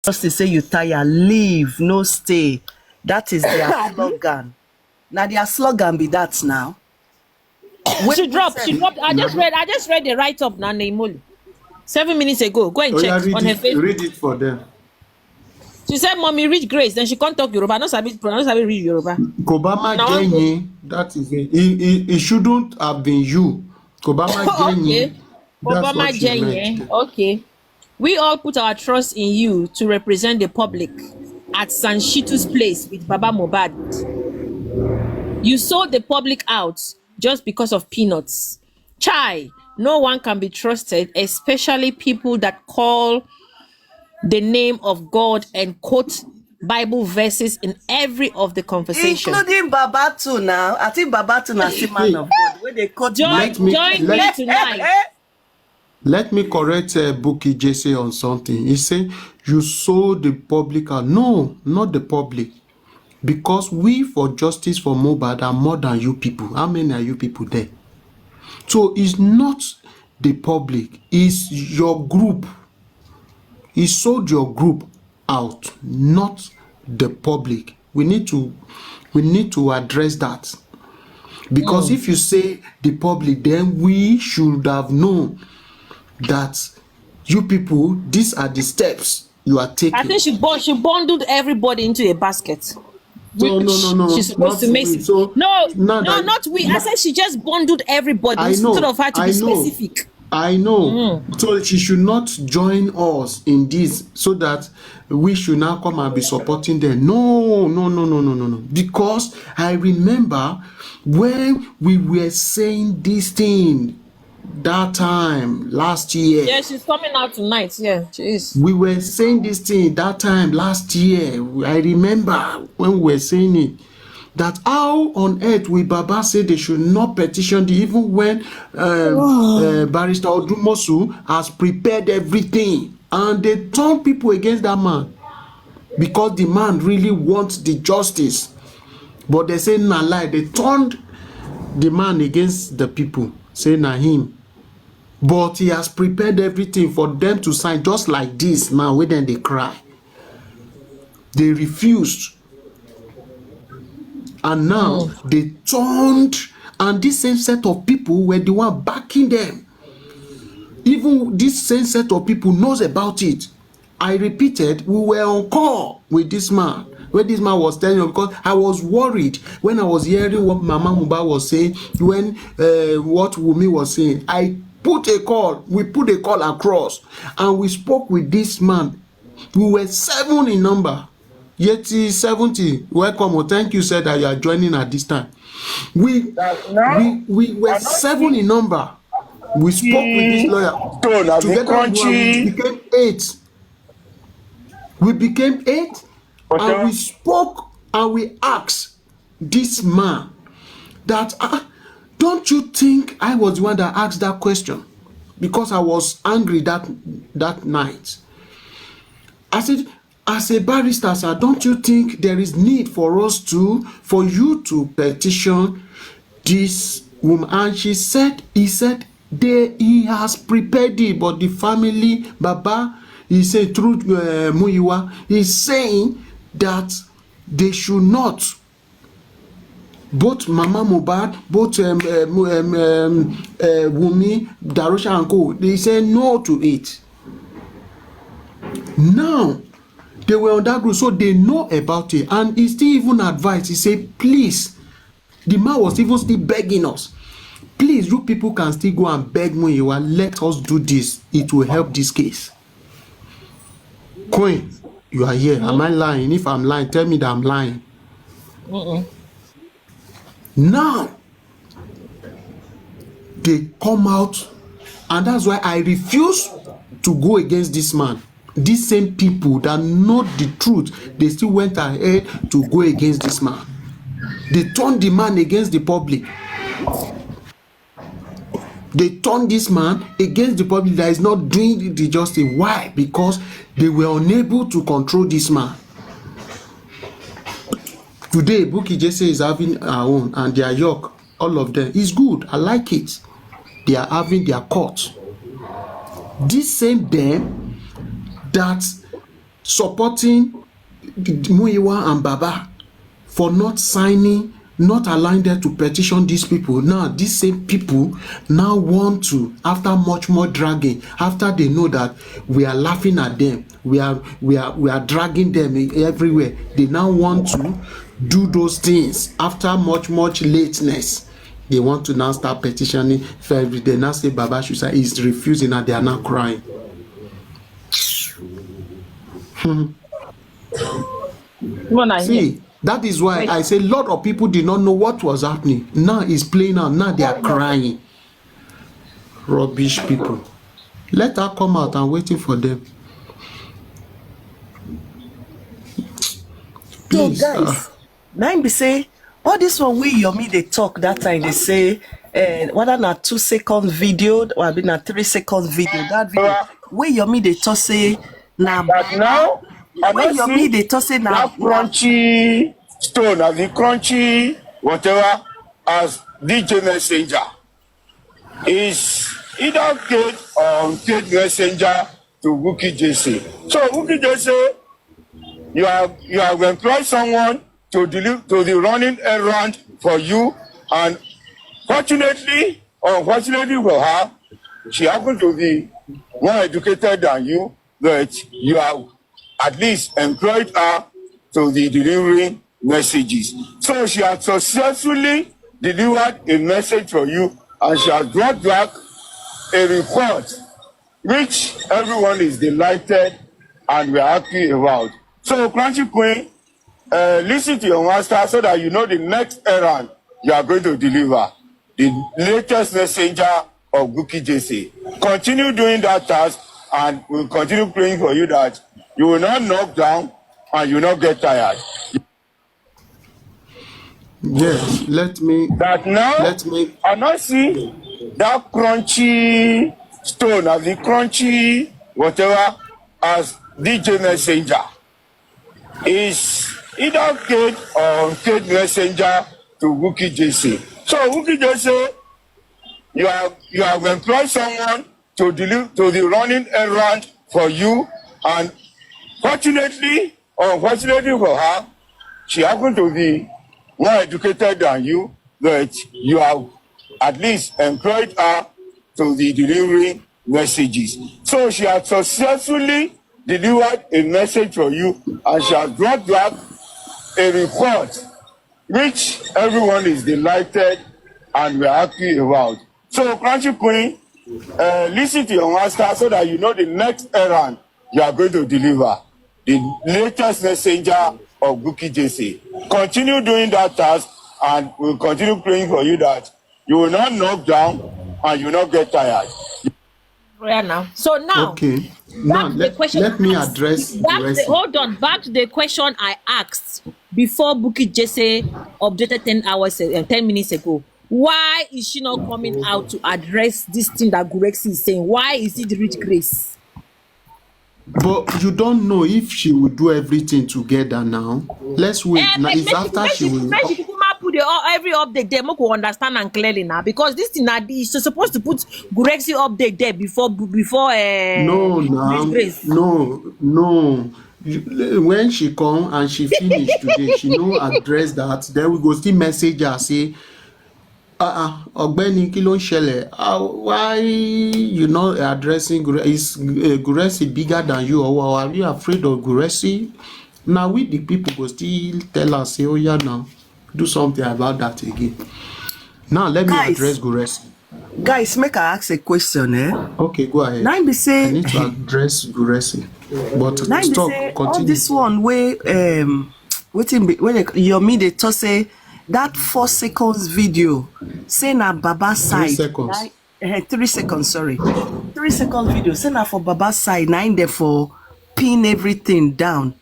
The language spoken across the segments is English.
Just to say you tire, leave, no stay. That is their slogan. Now their slogan be that now. She dropped. I just read the write-up now, Neimoli. 7 minutes ago. Go and check on her Facebook. Read it for them. She said, "Mommy, read Grace." Then she can't talk Yoruba. No sabi read Yoruba. Kobama Genye, that is it. It shouldn't have been you. Kobama Genye. Okay. Obama Genye. Okay. We all put our trust in you to represent the public at Sanshitu's place with Baba Mohbad. You sold the public out just because of peanuts. Chai, no one can be trusted, especially people that call the name of God and quote Bible verses in every of the conversation. Including Babatu now. I think Babatu now see man of God. Where they quote join me tonight. Let me correct Bukky Jesse on something. He said, you sold the public out. No, not the public. Because we for justice for Mohbad are more than you people. How many are you people there? So it's not the public. It's your group. He sold your group out, not the public. We need to address that. Because if you say the public, then we should have known that you people, these are the steps you are taking. I think she bundled everybody into a basket. No. She's supposed to make it. So, not we. I said she just bundled everybody instead of her to be specific. I know. So she should not join us in this so that we should now come and be supporting them. No. Because I remember when we were saying this thing that time last year. Yeah, she's coming out tonight. Yeah, she is. We were saying this thing that time last year. I remember when we were saying it. That how on earth will Baba say they should not petition even when Barrister Odumosu has prepared everything and they turn people against that man because the man really wants the justice, but they say na lie. They turned the man against the people, say na him, but he has prepared everything for them to sign just like this now. When then they cry, they refused. And now they turned, and this same set of people were the one backing them. Even this same set of people knows about it. I repeated, we were on call with this man when this man was telling you, because I was worried when I was hearing what Mama Mohbad was saying, when what Wumi was saying. We put a call across, and we spoke with this man. We were 7 in number. Yeti 70, welcome. Thank you, said that you are joining at this time. We were 7 in number. We spoke with this lawyer. Together we became 8. We became 8, and we spoke and we asked this man that, don't you think I was the one that asked that question? Because I was angry that night. I said, as a barrister, sir, don't you think there is need for you to petition this woman? And he said he has prepared it, but the family, Baba, he said through Muyiwa, he's saying that they should not. Both Mama Mohbad, both Wumi, Darusha and Co, they said no to it. Now, they were on that group, so they know about it. And he still even advised, he said, please, the man was even still begging us, please, you people can still go and beg Muyiwa, let us do this. It will help this case. Queen, you are here. Am I lying? If I'm lying, tell me that I'm lying. Now, they come out, and that's why I refuse to go against this man. These same people that know the truth, they still went ahead to go against this man. They turned the man against the public. They turned this man against the public that is not doing the justice. Why? Because they were unable to control this man. Today, Bukky Jesse is having her own, and their York, all of them. It's good. I like it. They are having their court. This same them that supporting Muyiwa and Baba for not signing, not allowing them to petition these people. Now, these same people now want to, after much more dragging, after they know that we are laughing at them, we are dragging them everywhere, they now want to do those things after much lateness. They want to now start petitioning for every day. Now say Baba Shusa is refusing and they are now crying. See, that is why I say a lot of people did not know what was happening. Now it's playing out. Now they are crying. Rubbish people. Let her come out. I'm waiting for them. Please, so guys, now be say all this one wey Yomi they talk that time, they say whether na 2 second video or I mean na 3 second video. That video wey Yomi they talk say na but now when Yomi they talk say na crunchy stone as the crunchy whatever as DJ Messenger is either Kate or Kate Messenger to Bukky JC. So Bukky JC, you have employed someone to deliver to the running errand for you, and fortunately or unfortunately for her, she happened to be more educated than you, but you have at least employed her to the delivering messages. So she has successfully delivered a message for you, and she has brought back a report which everyone is delighted and we're happy about. So Crunchy Queen, listen to your master so that you know the next errand you are going to deliver. The latest messenger of Bukky JC. Continue doing that task, and we'll continue praying for you that you will not knock down and you will not get tired. yes, I not see that crunchy stone as the crunchy whatever as DJ Messenger is either Kate or Kate Messenger to Bukky JC. So Bukky JC, you have employed someone to deliver to the running errand for you, and fortunately or unfortunately for her, she happened to be more educated than you, but you have at least employed her to the delivering messages. So she has successfully delivered a message for you, and she has brought back a report which everyone is delighted and we're happy about. So Crunchy Queen, listen to your master so that you know the next errand you are going to deliver. The latest messenger of Bukky JC. Continue doing that task, and we'll continue praying for you that you will not knock down and you will not get tired. Right now. So now, okay. Now let me address the rest. Hold on. Back to the question I asked before Bukky JC updated 10 minutes ago. Why is she not coming out to address this thing that Gurexi is saying? Why is it rich grace? But you don't know if she will do everything together now. Let's wait. Now it's after she will. She put every update there. Make we understand and clearly now, because this thing that she's supposed to put Gurexi update there before. No. When she come and she finish today, she no address that. Then we go still message her say, Ọ̀gbẹ́ni kí ló ń ṣẹlẹ̀? Why you not addressing Gurexi? Is Gurexi bigger than you, or are you afraid of Gurexi? Now we the people go still tell us, say, oh yeah, now do something about that again. Now let me address Gurexi. Guys, make I ask a question, Okay, go ahead. Now be say I need to address Gurexi, but now stop. Say, continue. all this one where waiting when Yomi they talk say that 4 seconds video say na Baba side 3 seconds. 3 seconds, sorry. 3 second video say na for Baba side, na in there for pin everything down.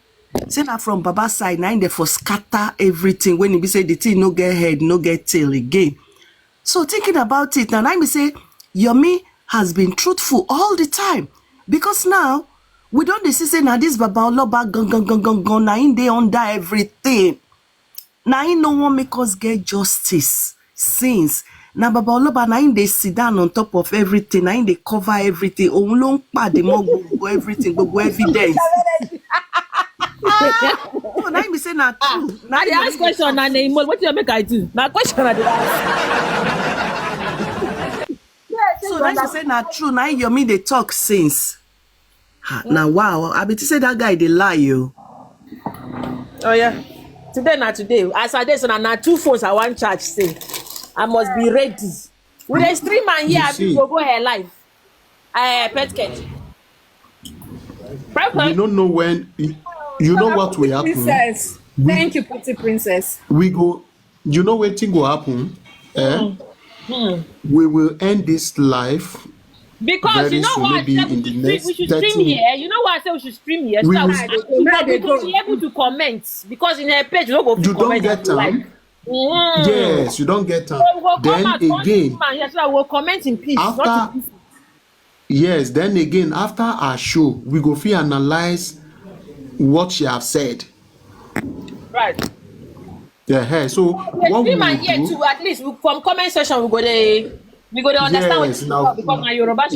Say na from Baba side, na in there for scatter everything when he be say the thing no get head, no get tail again. So thinking about it, and I may say Yomi has been truthful all the time, because now we don't say now this Baba Aloba gun now in they under everything. Now in no one make us get justice since now Baba Aloba now in they sit down on top of everything, now in they cover everything. Oh long pa the more go everything go evidence. No, now me say not true. Now I dey ask question and the email. What you make I do? Now question I dey ask. So now you say not true. Now you mean they talk since. Now wow, I be to say that guy they lie you. Oh yeah. Today na today. As I dey so na 2 phones I want charge say. I must be ready. With a stream and here I go her live. Pet cat. We don't know when. You know what will happen. Princess. Thank you, pretty princess. We go. You know what thing will happen? We will end this live. Because you know what? We should stream here. You know what I said we should stream here. So we will be able to comment. Because in her page, you don't go you don't get time. Yes, you don't get time. So then again, so we'll comment in peace. After, yes, then again, after our show, we go feel analyze what she have said. Right. Yeah. So what we will do? Too, at least from comment section we go to understand what now, because my Yoruba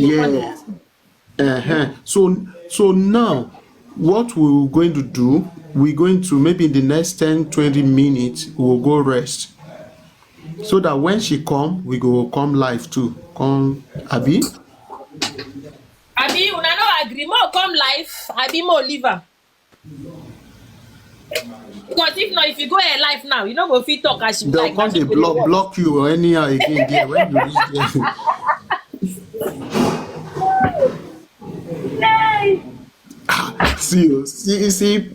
So now, what we're going to do, we're going to maybe in the next 10-20 minutes we'll go rest. So that when she come, we go come live too. Come, Abi? Abi, una no agree. More come live, Abi more liver. Because if not, if you go here live now, you don't go fit talk as you they'll like. Come they block you or anyhow again there when you reach there. see,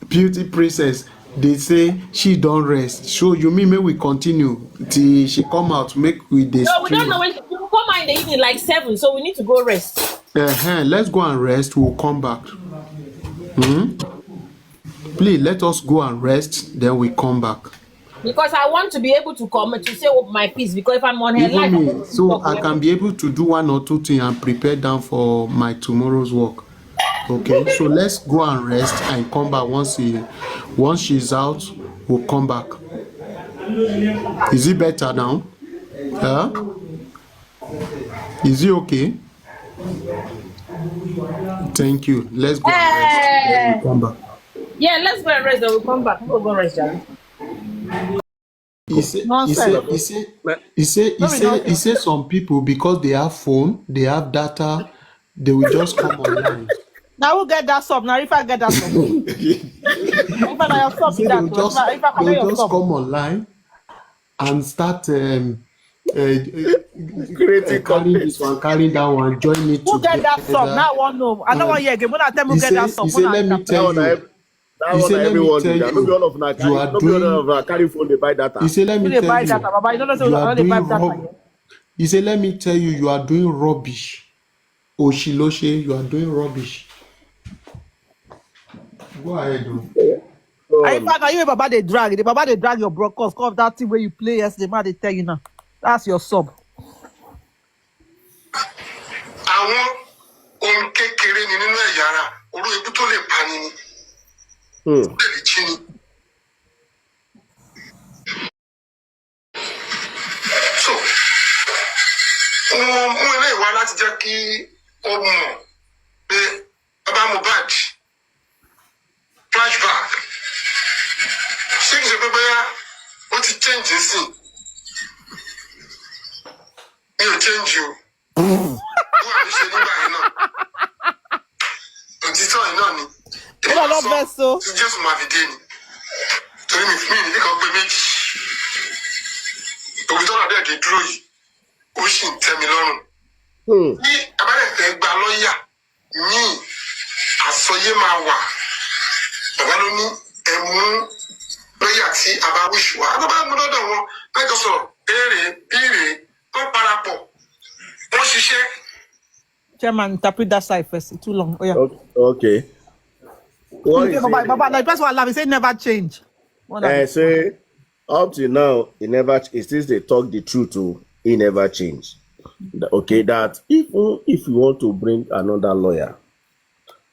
beauty princess. They say she don't rest. So you mean we continue till she come out? Make we this. No, we don't know when she will come out in the evening like 7, so we need to go rest. Let's go and rest. We'll come back. Please let us go and rest. Then we come back. Because I want to be able to comment to say my piece. Because if I'm on her live, so I can be able to do 1 or 2 things and prepare down for my tomorrow's work. Okay, so let's go and rest and come back once she's out. We'll come back. Is it better now? Is it okay? Thank you. Let's go and rest. Then we'll come back. Yeah, let's go and rest. Then we'll come back. We'll go rest, Jerry. He said some people, because they have phone, they have data, they will just come online. Now we'll get that sub. Now if I get that sub, they'll just come online and start creating carrying this one, carrying that one, join it. Who get that sub? Now one no. I don't want to hear again. When I tell me get that sub, he said, let me tell you. That one everyone do that. Not be all of na carry. Not be all of carry phone. They buy data. He said, let me tell you. Baba, you don't know so they buy data. He said, let me tell you, you are doing rubbish. Oshiloshe, you are doing rubbish. Go ahead, though. In fact, you Baba they drag. The Baba they drag your broadcast. Cause that thing where you play yesterday, man, they tell you now. That's your sub. Àwọn ohun kékeré ni nínú ẹ̀yà ara orú ikú tó lè pani ni. Lè jí ni. So, wọ́n mú ilé ìwà láti jẹ́ kí ó mọ̀ pé Baba Mohbad flashback. Ṣé kìí ṣe pé bóyá ó ti change sí? Mi ò change o. Wọ́n àbí ṣe nígbà yẹn náà. Òtítọ́ yìí náà ni. Tí Jésù máa fi dé ni. Torí mi ní kan pé méjì. Òbí tó lọ́dẹ̀ dé dúró yìí, ó sì ń tẹ́ mi lọ́rùn. Ní abẹ́rẹ́ gba lọ́ọ̀yà ní àsọyé máa wà. Bàbá ló ní ẹ̀mú lọ́ọ̀yà tí a bá wíṣù wá. Àbá mú lọ́dọ̀ wọn láìjọ sọ̀rọ̀ béèrè wọ́n parapọ̀ wọ́n ṣiṣẹ́. Chairman, interpret that side first. It's too long. Oh yeah. Okay. Baba, the person I love, he say never change. Say up till now, it still they talk the truth to he never change. Okay, that if you want to bring another lawyer,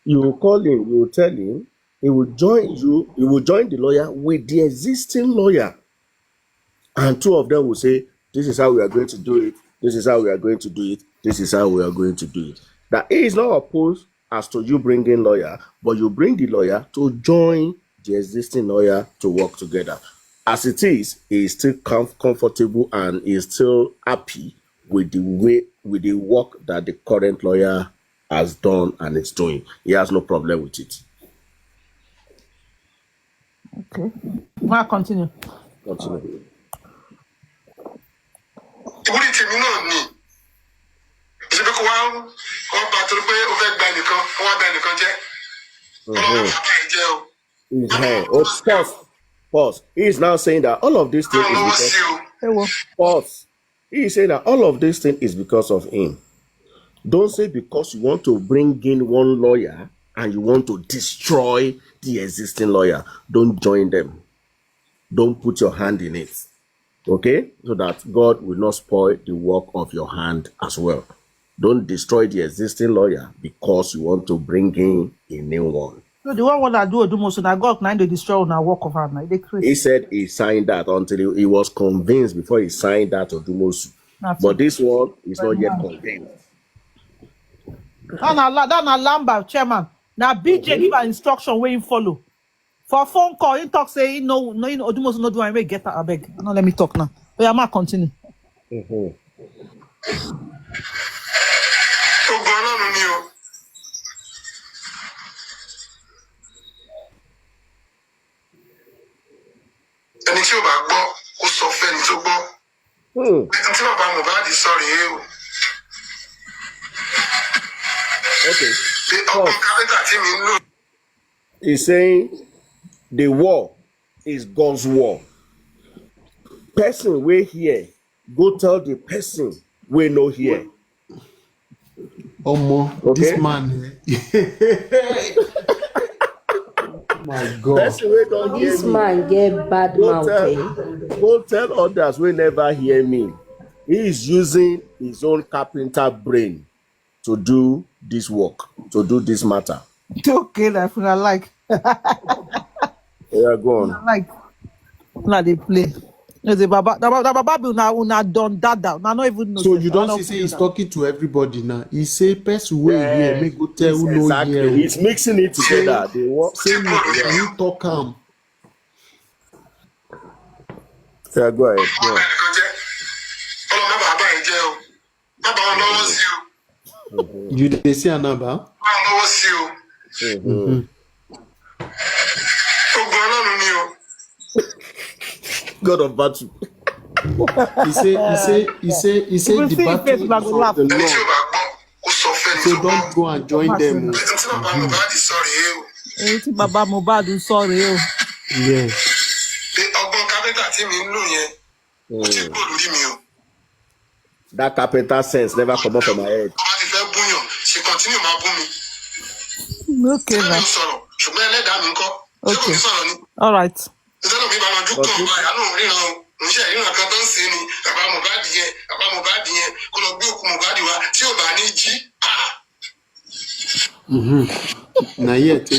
you will call him, you will tell him, he will join you, he will join the lawyer with the existing lawyer. And 2 of them will say, this is how we are going to do it, this is how we are going to do it, this is how we are going to do it. That he is not opposed as to you bringing lawyer, but you bring the lawyer to join the existing lawyer to work together. As it is, he is still comfortable and is still happy with the work that the current lawyer has done and is doing. He has no problem with it. Okay. Now continue. Continue. Pause. He is now saying that all of this thing is because He is saying that all of this thing is because of him. Don't say because you want to bring in one lawyer and you want to destroy the existing lawyer. Don't join them. Don't put your hand in it. Okay? So that God will not spoil the work of your hand as well. Don't destroy the existing lawyer because you want to bring in a new one. No, the one that do most, and God now to destroy on our work of hand. He said he signed that until he was convinced before he signed that to do most. But this one is not yet convinced. That's a Lamba chairman. Now BJ give an instruction where you follow. For phone call, he talk say no, Odumos no do I get that. I beg. No, let me talk now. But I might continue. Ẹni tí ó bá gbọ́ kó sọ fẹ́ni tó gbọ́. Ẹni tí bàbá Mohbad sọ rèé o. Okay. Pé ọgbọ́n kápẹ́ntà tí mi ń lò. He's saying the war is God's war. Person wey hear, go tell the person wey no hear. Omo, okay? This man. My God. Person wey don't hear this me. Man get bad mouth. Go tell others wey never hear me. He is using his own carpenter brain to do this work, to do this matter. Okay, that's what I like. Yeah, go on. I like. Now they play. The Baba will now done that. Now not even know. So you don't see he's talking to everybody now. He say person way here, make go tell who know exactly. here. He's mixing it together. They work. Say me, can you talk him? Yeah, go ahead. Go. You dey see another? God of battle. He say the battle of the Lord. So don't go and join them. Baba Mohbad sorry. Yes. That carpenter sense never come up from my head. She continue my booming. Okay, now. Okay. All right. Now yet.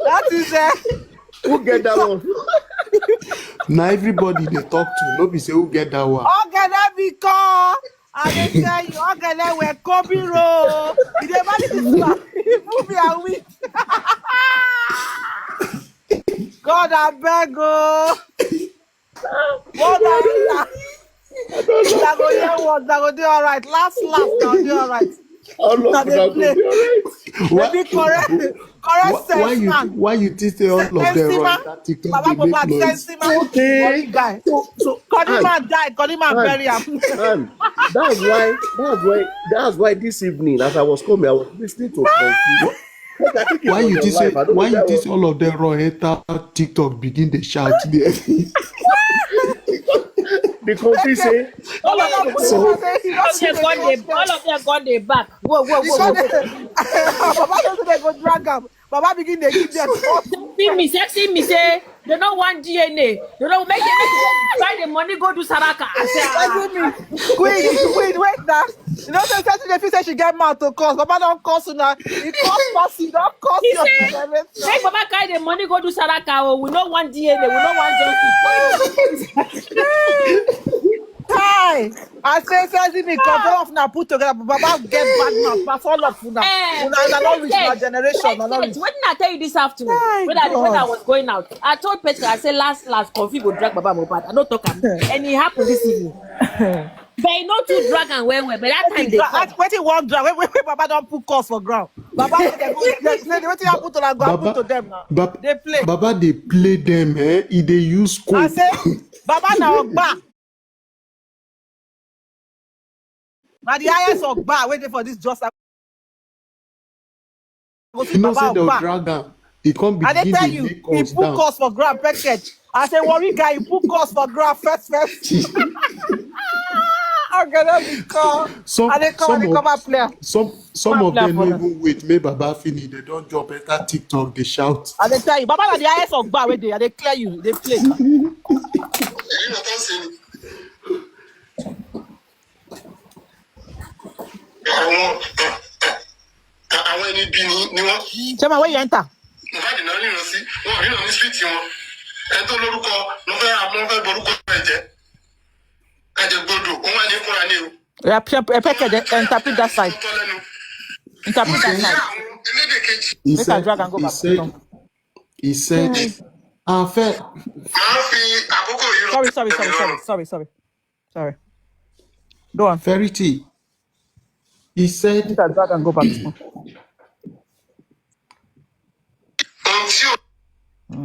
That is who get that one? Now everybody they talk to, nobody say who get that one. Okay, that because I dey tell you, okay, then we're Kobe roll. You never need to movie and week. God, I beg oh. What I go do all right. Last, I'll do all right. Now they play. Maybe correct sense. Why you teach all of them right? That TikTok they make noise. Okay. So Kodima died. Kodima bury him. That's why this evening, as I was coming, I was listening to confused. Why you teach all of them raw enter TikTok begin to shout there? The country say all of them got their back. Whoa. Baba don't they go drag him. Baba begin to give them. See me say They don't want DNA. They don't make it. Buy the money, go to Saraka. I say, Queen, wait now. You know, the say she get mad to cause. Baba don't cause you now. He cause mercy, don't cause he your said, make Baba carry the money, go to Saraka. Oh, we don't want DNA. We don't want justice. Hi. I say me control of na put together. Baba get bad mouth. Pass all of una. Una not reach my generation. When did I tell you this afternoon? When I was going out, I told Petra, I said last coffee go drag Baba Mohbad. I don't talk am. And it happened this evening. But not to drag and well. But that time they what you want drag? When Baba don't put calls for ground. Baba what you put to go put to them now. They play. Baba they play them. They use scope. I say Baba now back. Now the highest of bar waiting for this just. You know, say they'll drag them. He can't be. And they tell you, he put cost for grab package. I say, worry guy, he put cost for grab first. I'm gonna be called. And they come and play. Some of them don't even wait. Maybe Baba finish. They don't drop enter TikTok. They shout. And they tell you, Baba, the highest of bar where they clear you. They play. Àwọn ẹni bí ni wọ́n. Chema, where you enter? Ìwádìí náà nínú sí wọn nínú ní street wọn. Ẹni tó lórúkọ ló fẹ́ borúkọ ẹ̀jẹ̀. Ẹ̀jẹ̀ gbọdọ̀ òun wà ní kúra ní o. Yeah, package interpret that side. Interpret that side. He said, fair. Sorry. Go on. Verity. He said, drag and go back.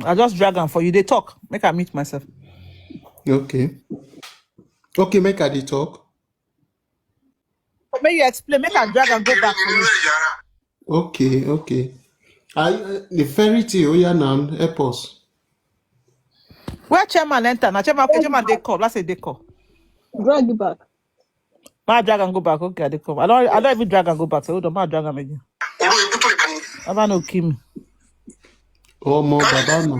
I just drag on for you. They talk. Make I mute myself. Okay, make I talk. May you explain. Make I drag and go back for you. Okay. The Verity, now, help us. Where chairman enter? Now chairman they call. Let's say they call. Drag it back. My drag and go back. Okay, they come. I don't even drag and go back. So hold on, my drag and again. Baba no kill me. Oh, more Baba no.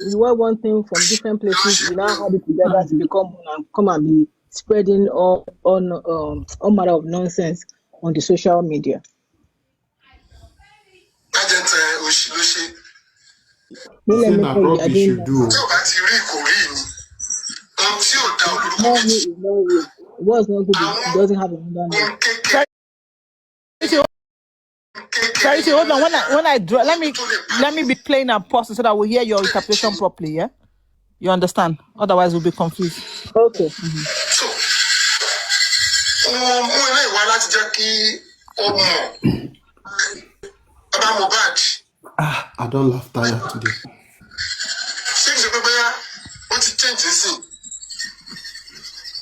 We wear one thing from different places. We now have it together to become one and come and be spreading all manner of nonsense on the social media. Let me tell you, I didn't do. It was not good. It doesn't have another name. Charity, hold on. When I draw, let me be plain and pause so that we'll hear your interpretation properly. Yeah, you understand? Otherwise, we'll be confused. Okay. I don't laugh tired today.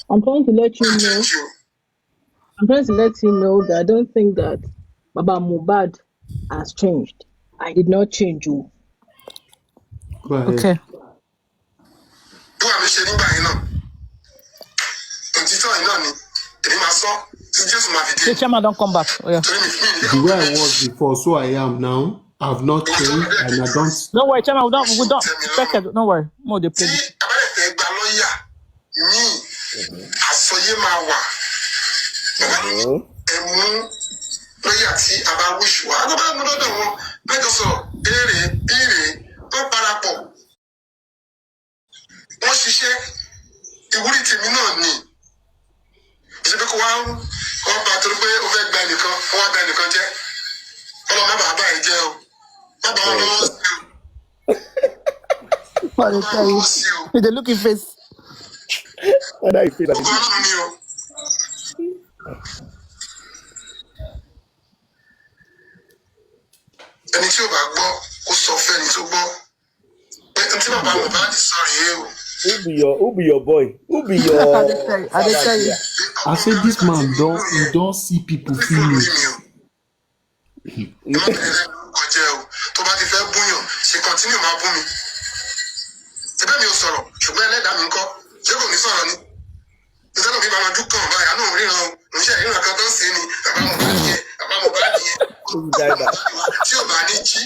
I'm trying to let you know that I don't think that Baba Mohbad has changed. I did not change you. Go ahead. Okay. The chairman don't come back. Oh, yeah. The way I was before, so I am now. I've not changed, and I don't. Don't worry, chairman. We don't. Don't worry. More they play. They looking face. What I feel like who be your boy? Who be your I tell you. I said this man don't see people feeling. tó bá ti fẹ́ búyàn ṣe continue máa bú mi ṣebí mi ò sọ̀rọ̀ ṣùgbọ́n ẹlẹ́dàá mi ń kọ́ ṣé kò ní sọ̀rọ̀ ni ìṣẹ́nu mi máa dún kàn báyà náà ríran oníṣẹ́ ìríran kan tó ń ṣe ni bàbá mo bá nìyẹn tí ò bá ní jí.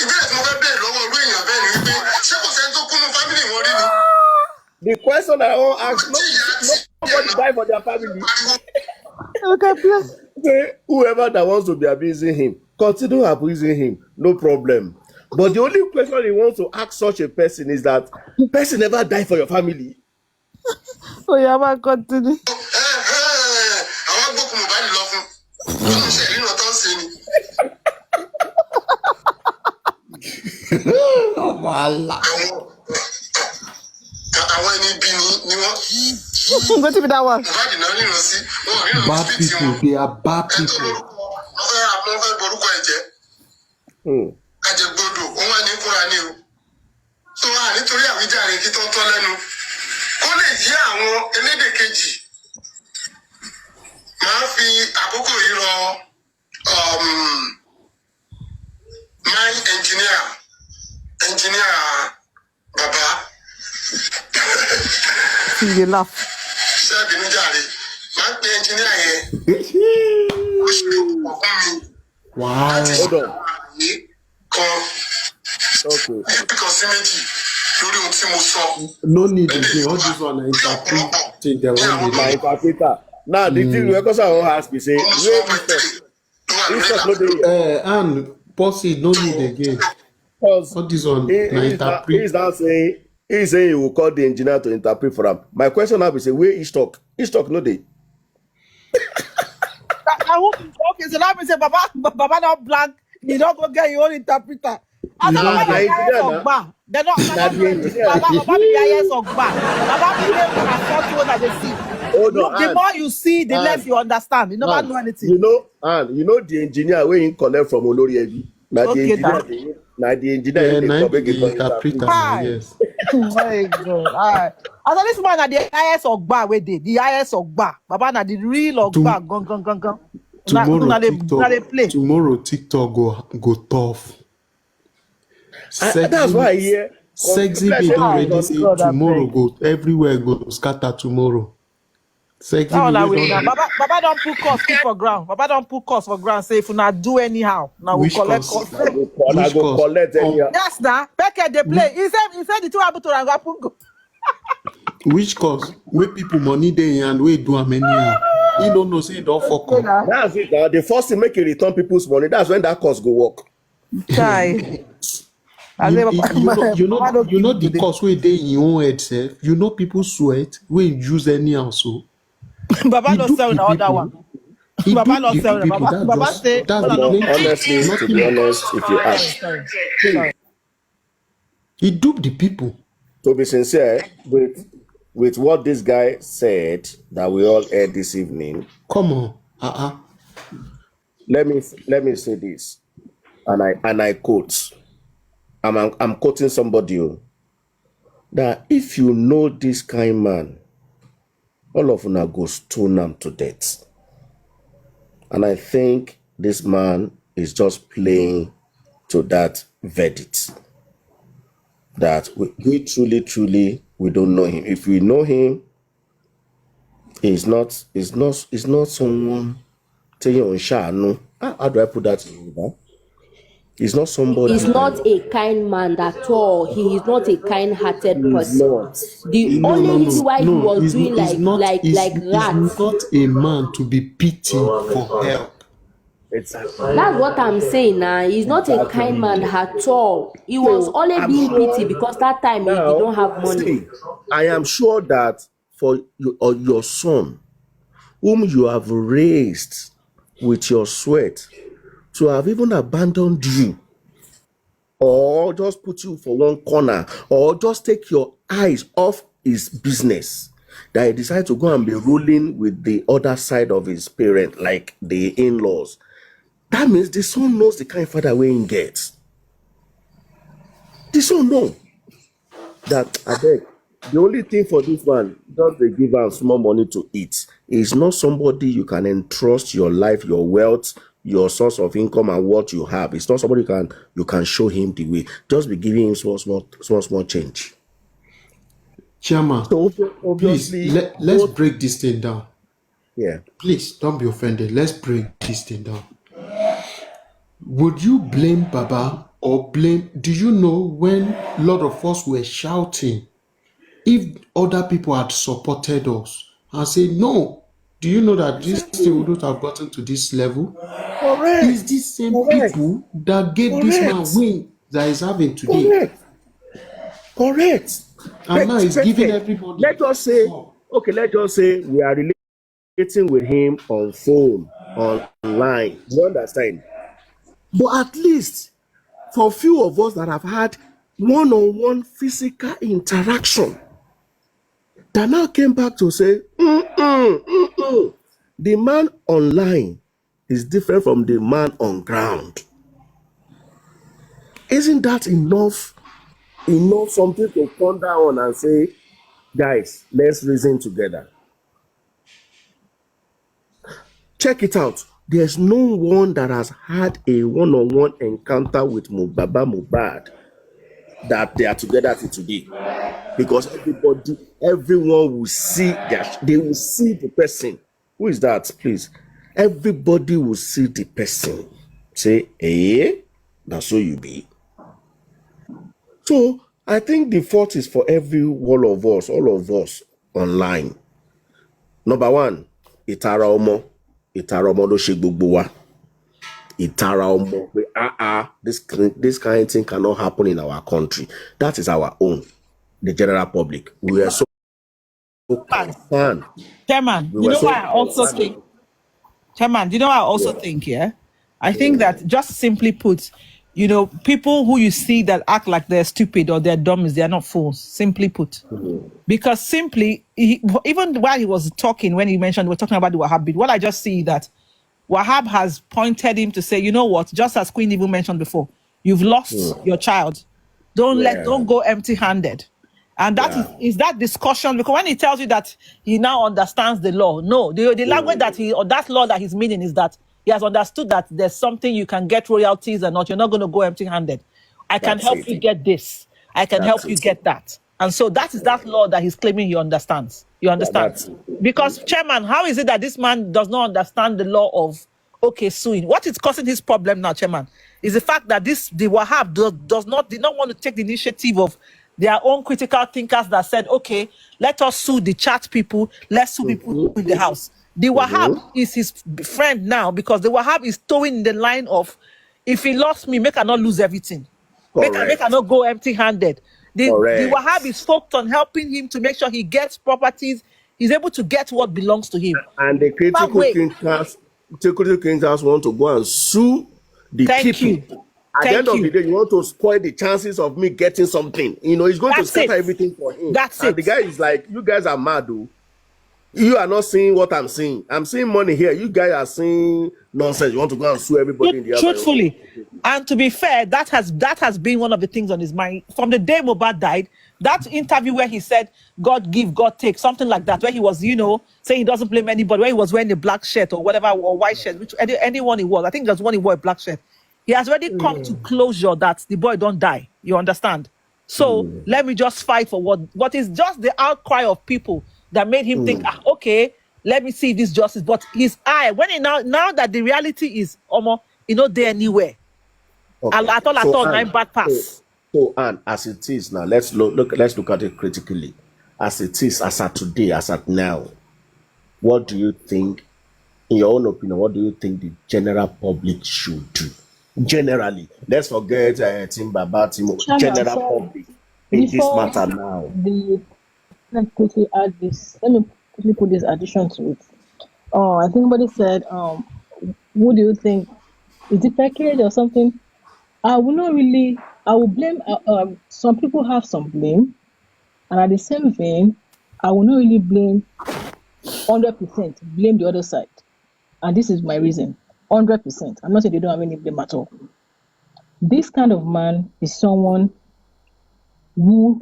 ìbéèrè tí mo fẹ́ bẹ̀rẹ̀ lọ́wọ́ olú èèyàn bẹ́ẹ̀ ni wípé ṣé kò sẹ́ni tó kúnnú fámìlì wọn rí ni. The question I want to ask, nobody die for their family. Okay, please. Okay, whoever that wants to be abusing him, continue abusing him, no problem. But the only question he wants to ask such a person is that person never die for your family. Oh, yeah, man, continue. àwọn gbókùn mobile lọ fún oníṣẹ́ ìríran tó ń ṣe ni. àwọn ẹni bí ni wọ́n. Go to that one. Mobile náà ríran sí wọn ríran Bad sí tí people, wọn. they are bad people. wọ́n fẹ́ borúkọ ẹ̀jẹ̀ àjẹgbodò òun ẹni kúra ní o. tó wà nítorí àwíjàre kí tó ń tọ́ lẹ́nu kó lè yí àwọn elédè kejì. máa fi àkókò yìí rọ my engineer bàbá. You laugh. ṣé ìbínú jàre máa ń pe engineer yẹn ó ṣe ọ̀pọ̀ fún mi. Wow. Hold on. kan Okay. kan sí méjì lórí ohun tí mo sọ. No need again. All this one, I interpret the wrong My way. interpreter. Now, the thing we also want to ask me say, where is no dey? And Posse, no need again. Because All this one, I interpret. he's not saying he will call the engineer to interpret for him. My question now be say, where is talk? Is talk no dey? Okay, so let me say, Baba not blank. You don't go get your own interpreter. I said, Baba na the engineer IS na. of Ba. They're not the engineer. Baba the IS of Ba. Baba be able to afford to that they see. Hold Look, on. the more you see, the and- less you understand. You never and know anything. you know the engineer wey he collect from Olori Ebi. Na the Okay, engineer now. na the engineer Yeah, wey now dey come make the it come interpreter, Hi. yes. My God. Alright. I said this man at the IS of Ba where they the IS of Ba. Baba na the real of Ba. Gun. Tomorrow TikTok go tough. That's why I hear. Sexy babe don already say God, I tomorrow beg. go everywhere go scatter tomorrow. Sexy Now, babe we now. don Baba don't put cost for ground. Baba don't put cost for ground. Say if you not do anyhow, now we Which collect cost? cost. I Which go cost? collect anyhow. Yes, now. Beckett they play. He said the two happen to Rangapungo. Which cause wey people money dey and wey do am anyhow. He don't know say he don fuck up. That's it. Now the first thing make you return people's money. That's when that cost go work. Chai. I say, You know the cost wey dey in your own head sef. You know people sweat wey use anyhow so. Baba He not dupe sell the the other people. one. He Baba dupe not the sell them. people. Baba say. That's Hold the on, plain Honestly, to be honest, if you ask, sorry. He dupe the people. to be sincere, with what this guy said that we all heard this evening, Come on. let me say this, and I quote. I'm quoting somebody that if you know this kind man, all of una go stone him to death. And I think this man is just playing to that verdict. That we truly we don't know him. If we know him, he's not someone telling on Shano. How do I put that in Yoruba? He's not somebody. He's not a kind man at all. He is not a kind-hearted person. The only reason why he was doing he's like that. He's not a man to be pitied for help. Exactly. That's what I'm saying now. He's not a kind man at all. He was only being pity because that time he don't have money. See, I am sure that for you or your son, whom you have raised with your sweat, to have even abandoned you, or just put you for one corner, or just take your eyes off his business, that he decided to go and be ruling with the other side of his parent, like the in-laws. That means the son knows the kind of father way he gets. The son know that I beg. The only thing for this one, just they give him small money to eat. It's not somebody you can entrust your life, your wealth, your source of income, and what you have. It's not somebody you can show him the way. Just be giving him small change. Chairman, So please obviously, let's break this thing down. Yeah. Please don't be offended. Let's break this thing down. Would you blame Baba or blame? Do you know when a lot of us were shouting, if other people had supported us and say no? Do you know that this thing wouldn't have gotten to this level? Correct. It's these same people that gave this man win that is having today. Correct. And now he's giving everybody. Let's just say we are relating with him on phone, online. You understand? But at least for few of us that have had one-on-one physical interaction, that now came back to say, the man online is different from the man on ground. Isn't that enough something to ponder on and say, guys, let's reason together? Check it out. There's no one that has had a one-on-one encounter with Baba Mohbad that they are together till today. Because everyone will see they will see the person. Who is that, please? Everybody will see the person. Say, that's so you be. So I think the fault is for all of us online. Number one, Itara Omo ló ṣe gbogbo wa. Itara Omo, this kind of thing cannot happen in our country. That is our own, the general public. We are so concerned. Chairman, you know why I also think, Chairman, you know what I also think, I think that, just simply put, people who you see that act like they're stupid or they're dumb, they are not fools, simply put. Because simply, even while he was talking, when he mentioned, we're talking about the Wahab bit, what I just see that Wahab has pointed him to say, you know what, just as Queen even mentioned before, you've lost your child. Don't go empty-handed. And that is that discussion, because when he tells you that he now understands the law, no, the language that law that he's meaning is that he has understood that there's something you can get royalties or not. You're not going to go empty-handed. I can help you get this. I can help you get that. And so that is that law that he's claiming he understands. You understand? Because, Chairman, how is it that this man does not understand the law of suing? What is causing his problem now, Chairman, is the fact that the Wahab did not want to take the initiative of their own critical thinkers that said, okay, let us sue the chat people, let's sue people in the house. The Wahab is his friend now, because the Wahab is towing the line of, if he lost me, make I not lose everything. Make I not go empty-handed. The Wahab is focused on helping him to make sure he gets properties, he's able to get what belongs to him. And the critical thinkers want to go and sue the people. At the end of the day, you want to spoil the chances of me getting something. He's going to scatter everything for him. And the guy is like, you guys are mad, though. You are not seeing what I'm seeing. I'm seeing money here. You guys are seeing nonsense. You want to go and sue everybody in the other. Truthfully, and to be fair, that has been one of the things on his mind from the day Mohbad died. That interview where he said, "God give, God take," something like that, where he was, saying he doesn't blame anybody, where he was wearing a black shirt or whatever, or white shirt, which anyone he was. I think there's one he wore a black shirt. He has already come to closure that the boy don't die. You understand? So let me just fight for what is just the outcry of people that made him think, okay, let me see this justice. But his eye, when now that the reality is, there anywhere. At all, nine bad pass. So, and as it is now, let's look at it critically. As it is, as at today, as at now, what do you think, in your own opinion, what do you think the general public should do? Generally, let's forget Team Baba, general public in this matter now. Let me quickly add this. Let me quickly put this addition to it. I think somebody said, "What do you think? Is it package or something?" I will blame. Some people have some blame, and at the same vein, I will not really blame 100%. Blame the other side, and this is my reason. 100%. I'm not saying they don't have any blame at all. This kind of man is someone who,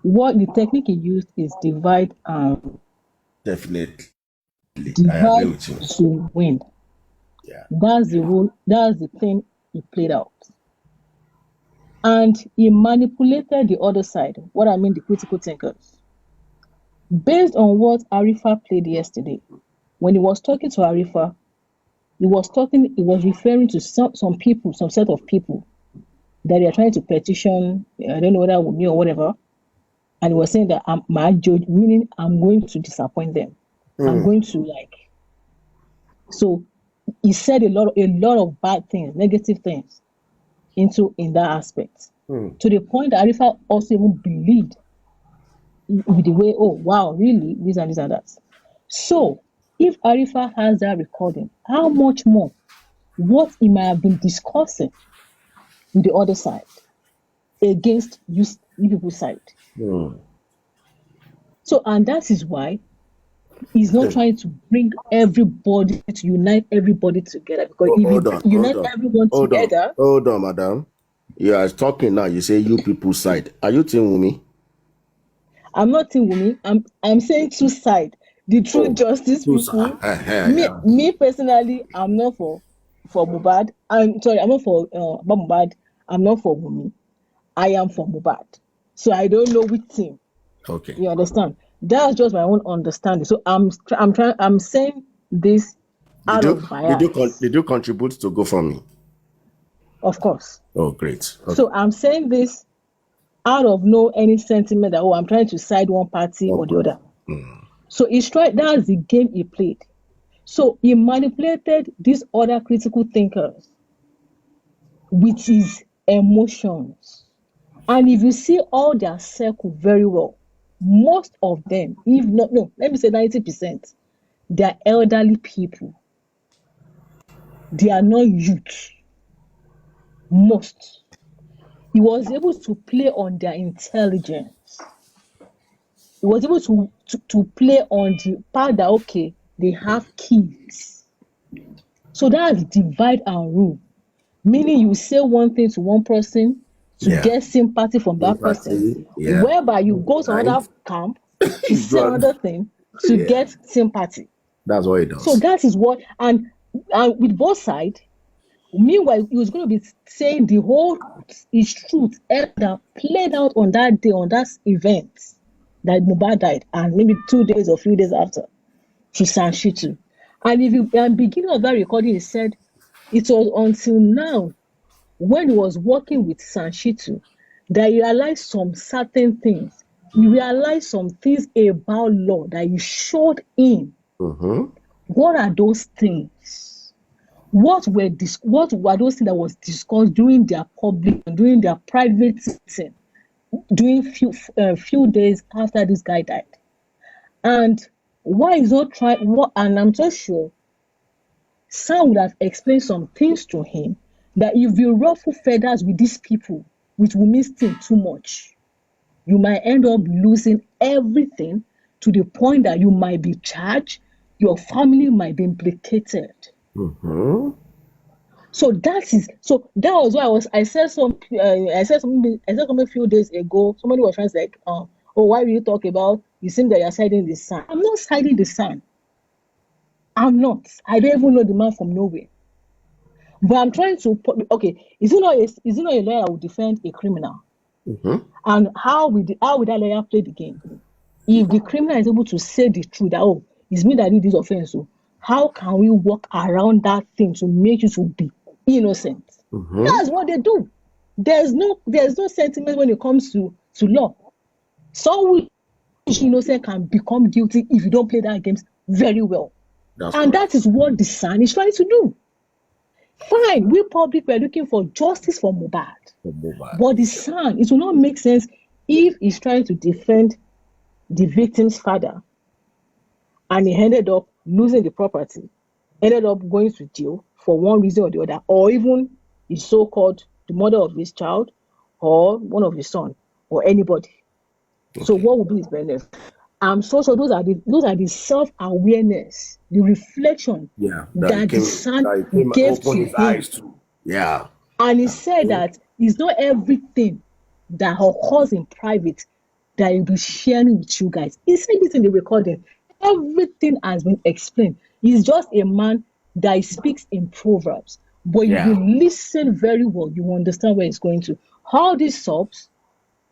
what the technique he used is divide and definitely. I agree divide with you. to win. Yeah. That's the rule. That's the thing he played out. And he manipulated the other side. What I mean, the critical thinkers. Based on what Arifa played yesterday, when he was talking to Arifa, he was referring to some people, some set of people that they are trying to petition, I don't know whether with me or whatever. And he was saying that my judge, meaning I'm going to disappoint them. I'm going to so he said a lot of bad things, negative things in that aspect. To the point that Arifa also even believed with the way, oh wow, really, this and this and that. So if Arifa has that recording, how much more what he might have been discussing with the other side against you people's side. So, and that is why he's not trying to bring everybody, to unite everybody together, because if you unite everyone together. Hold on, madam. You are talking now. You say you people's side. Are you Team Wumi? I'm not Team Wumi. I'm saying two sides. The true justice people. Me personally, I'm not for Mohbad. I'm sorry, I'm not for Mohbad. I'm not for Wumi. I am for Mohbad. So I don't know which team. Okay. You understand? That's just my own understanding. So I'm saying this out of bias. Did you contribute to GoFundMe? Of course. Oh, great. Okay. So I'm saying this out of any sentiment that I'm trying to side one party or the other. So that's the game he played. So he manipulated these other critical thinkers with his emotions. And if you see all their circle very well, most of them, if not, no, let me say 90%, they are elderly people. They are not youth. Most. He was able to play on their intelligence. He was able to play on the part that, okay, they have kids. So that's divide and rule. Meaning you say one thing to one person to get sympathy from that person, whereby you go to another camp to say another thing to get sympathy. That's what it does. So that is what, and with both sides, meanwhile, he was going to be saying the whole his truth that played out on that day, on that event that Mohbad died, and maybe 2 days or 3 days after, to Sanshitu. And if you at the beginning of that recording, he said it was until now, when he was working with Sanshitu, that he realized some certain things. He realized some things about law that he showed him. What are those things? What were those things that was discussed during their public, during their private meeting, during few days after this guy died? And why is not trying? And I'm just sure Sam would have explained some things to him that if you ruffle feathers with these people, which will mean still too much, you might end up losing everything to the point that you might be charged, your family might be implicated. So that was why I said something a few days ago. Somebody was trying to say, oh, why will you talk about, you seem that you're siding the son? I'm not siding the son. I'm not. I don't even know the man from nowhere. But I'm trying to, okay, is it not a lawyer who defend a criminal? And how would that lawyer play the game? If the criminal is able to say the truth, that, oh, it's me that did this offense, so how can we work around that thing to make you to be innocent? That's what they do. There's no sentiment when it comes to law. Someone who's innocent can become guilty if you don't play that game very well. That is what the son is trying to do. Fine, we public were looking for justice for Mohbad. But the son, it will not make sense if he's trying to defend the victim's father and he ended up losing the property, ended up going to jail for one reason or the other, or even his so-called the mother of his child or one of his son or anybody. So what would be his benefit? I'm so sure those are the self-awareness, the reflection that the son gave to him. Eyes to. Yeah. And he said that it's not everything that occurs in private that he'll be sharing with you guys. He said this in the recording. Everything has been explained. He's just a man that speaks in proverbs. But if you listen very well, you understand where it's going to. How this solves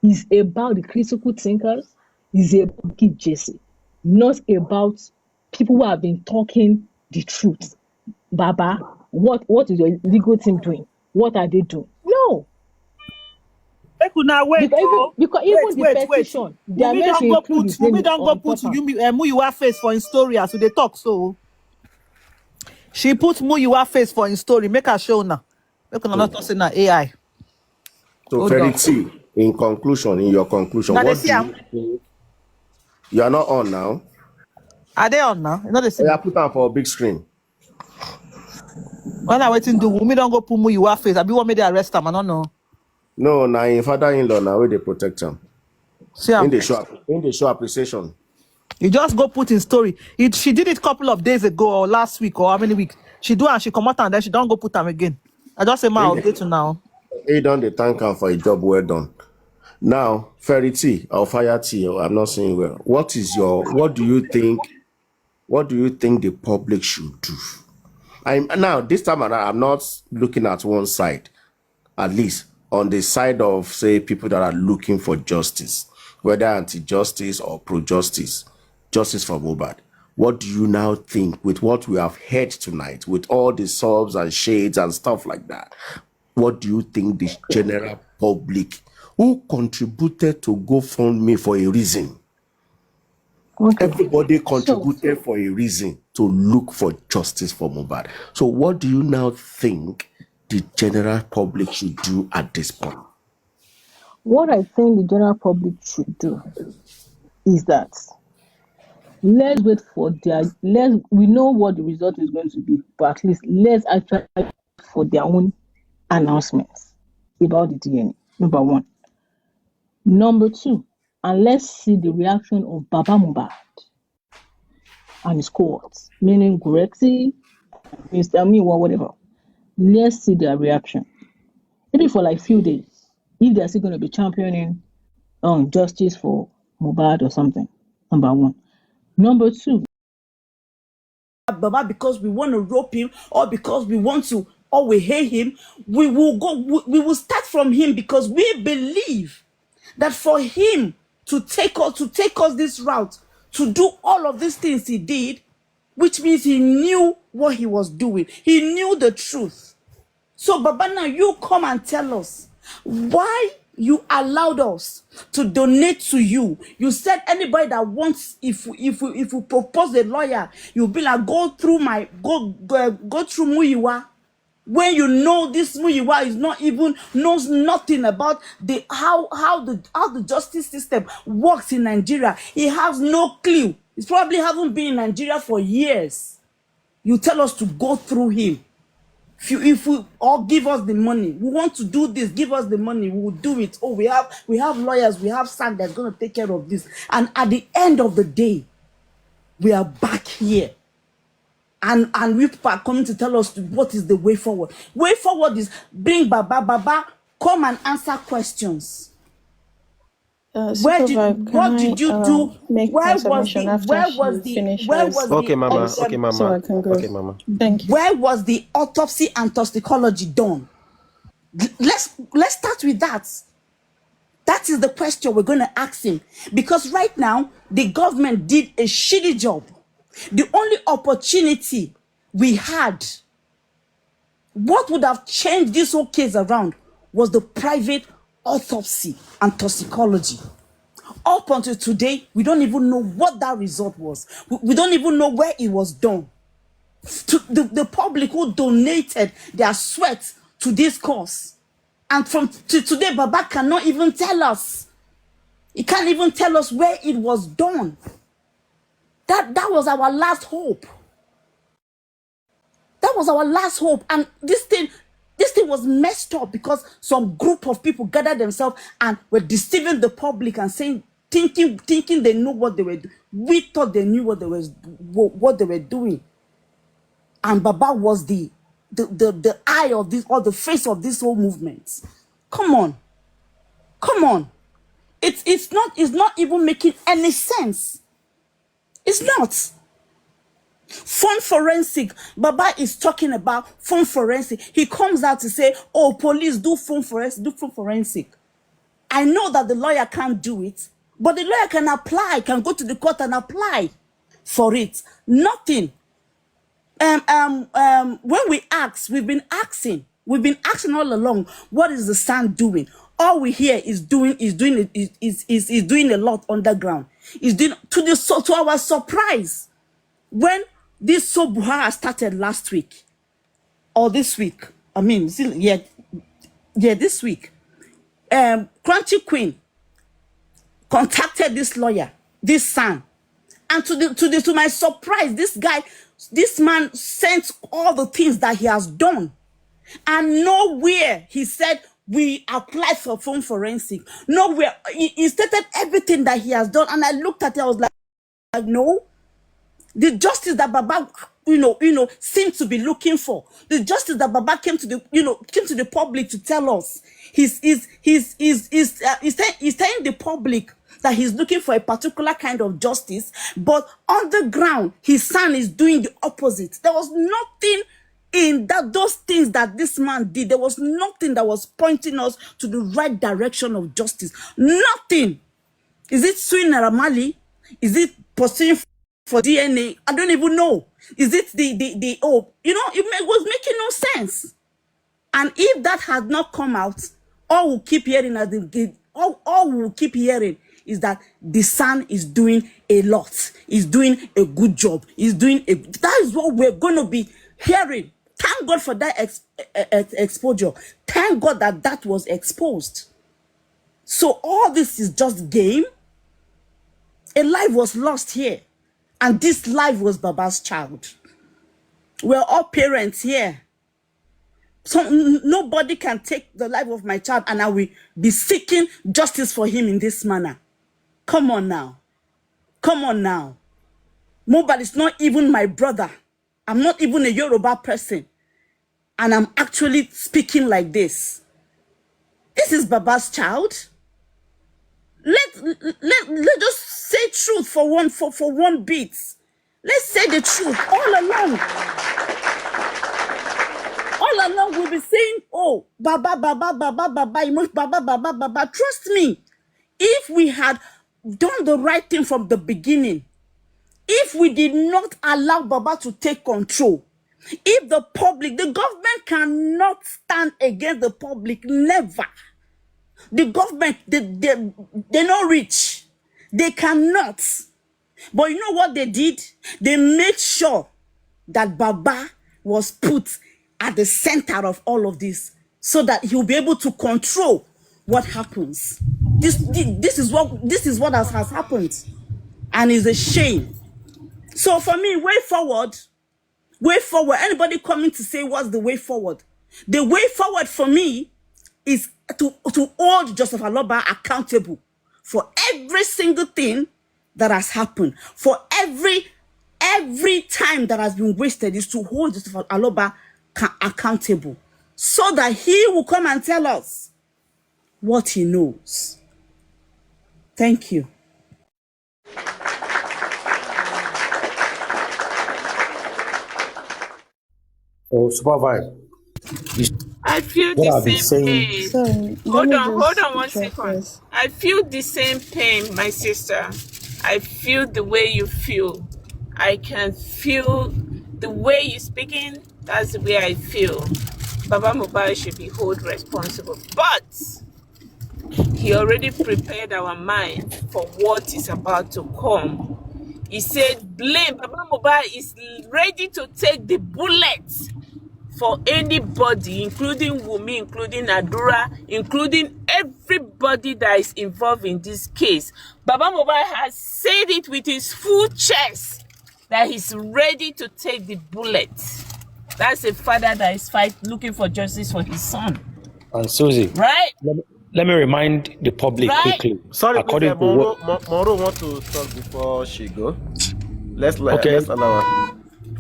is about the critical thinkers, is about Jesse, not about people who have been talking the truth. Baba, what is your legal team doing? What are they doing? No. Make una wait, Because even the petition, they are meant to include his name. Mumi don't go put Muyiwa face for his story as they talk so. She put Muyiwa face for his story. Make her show now. Make una not say na AI. So, Verity, in your conclusion, Now what do you think? You are not on now. Are they on now? You know they see. I put on for a big screen. When I waiting to Mumi don't go put Muyiwa face. I be want me to arrest him. I don't know. No, now in father-in-law now where they protect him. See, in the show appreciation. You just go put in story. She did it a couple of days ago or last week or how many weeks. She do and she come out and then she don't go put them again. I just say my update to now. He done the thank him for a job well done. Now, Fairy T or Fire T, I'm not saying well. What do you think the public should do? Now this time around, I'm not looking at one side, at least on the side of, say, people that are looking for justice, whether anti-justice or pro-justice, justice for Mohbad. What do you now think with what we have heard tonight, with all the subs and shades and stuff like that? What do you think the general public who contributed to GoFundMe for a reason? Okay. Everybody contributed for a reason to look for justice for Mohbad. So what do you now think the general public should do at this point? What I think the general public should do is that let's wait for we know what the result is going to be, but at least let's actually wait for their own announcements about the DNA, number one. Number two, and let's see the reaction of Baba Mohbad and his cohorts, meaning Gurexi, Mr. Miwa, whatever. Let's see their reaction. Maybe for like few days, if they're still going to be championing justice for Mohbad or something. Number one. Number two, Baba, because we want to rope him or because we want to or we hate him, we will start from him because we believe that for him to take us this route, to do all of these things he did, which means he knew what he was doing. He knew the truth. So Baba, now you come and tell us why you allowed us to donate to you. You said anybody that wants, if we propose a lawyer, you'll be like, go through Muyiwa. When you know this Muyiwa knows nothing about how the justice system works in Nigeria. He has no clue. He probably haven't been in Nigeria for years. You tell us to go through him. If we all give us the money, we want to do this, give us the money, we will do it. Oh, we have lawyers, we have SAG that's going to take care of this. And at the end of the day, we are back here. And we are coming to tell us what is the way forward. Way forward is bring Baba, come and answer questions. What did you do? Where was the autopsy and toxicology done? Let's start with that. That is the question we're going to ask him. Because right now, the government did a shitty job. The only opportunity we had, what would have changed this whole case around, was the private autopsy and toxicology. Up until today, we don't even know what that result was. We don't even know where it was done. To the public who donated their sweat to this cause. And to today, Baba cannot even tell us. He can't even tell us where it was done. That was our last hope. That was our last hope. And this thing was messed up because some group of people gathered themselves and were deceiving the public and saying, thinking they knew what they were doing. We thought they knew what they were doing. And Baba was the eye of this, or the face of this whole movement. Come on. It's not even making any sense. It's not. Phone forensic. Baba is talking about phone forensic. He comes out to say, oh, police do phone forensic. I know that the lawyer can't do it, but the lawyer can apply, can go to the court and apply for it. Nothing. When we ask, we've been asking all along, what is the SAN doing? All we hear is doing a lot underground. Is doing to our surprise. When this Buhara started last week or this week, I mean, this week, Crunchy Queen contacted this lawyer, this SAN, and to my surprise, this man sent all the things that he has done, and nowhere he said we applied for phone forensic. Nowhere he stated everything that he has done, and I looked at it, I was like no. The justice that Baba, seemed to be looking for, the justice that Baba came to the public to tell us, he's telling the public that he's looking for a particular kind of justice, but on the ground, his son is doing the opposite. There was nothing in those things that this man did. There was nothing that was pointing us to the right direction of justice. Nothing. Is it suing Naramali? Is it pursuing for DNA? I don't even know. Is it it was making no sense. And if that had not come out, all we'll keep hearing all we'll keep hearing is that the son is doing a lot. He's doing a good job. That is what we're going to be hearing. Thank God for that exposure. Thank God that was exposed. So all this is just game. A life was lost here. And this life was Baba's child. We're all parents here. So nobody can take the life of my child and I will be seeking justice for him in this manner. Come on now. Come on now. Mohbad is not even my brother. I'm not even a Yoruba person. And I'm actually speaking like this. This is Baba's child. Let just say truth for one bit. Let's say the truth all along. All along we'll be saying, oh, Baba, Baba. Trust me, if we had done the right thing from the beginning, if we did not allow Baba to take control, if the government cannot stand against the public, never. The government, they're not rich. They cannot. But you know what they did? They made sure that Baba was put at the center of all of this so that he'll be able to control what happens. This is what has happened. And it's a shame. So for me, way forward, anybody coming to say what's the way forward? The way forward for me is to hold Joseph Aloba accountable for every single thing that has happened, for every time that has been wasted, is to hold Joseph Aloba accountable so that he will come and tell us what he knows. Thank you. Oh, supervise. I feel the same pain. Sorry, Hold on 1 second. I feel the same pain, my sister. I feel the way you feel. I can feel the way you're speaking. That's the way I feel. Baba Mohbad should be held responsible. But he already prepared our mind for what is about to come. He said, blame. Baba Mohbad is ready to take the bullet for anybody, including Wumi, including Adura, including everybody that is involved in this case. Baba Mohbad has said it with his full chest that he's ready to take the bullet. That's a father that is looking for justice for his son. And Susie, right? Let me remind the public quickly. Sorry, according Moro want to talk before she go. Let's allow her.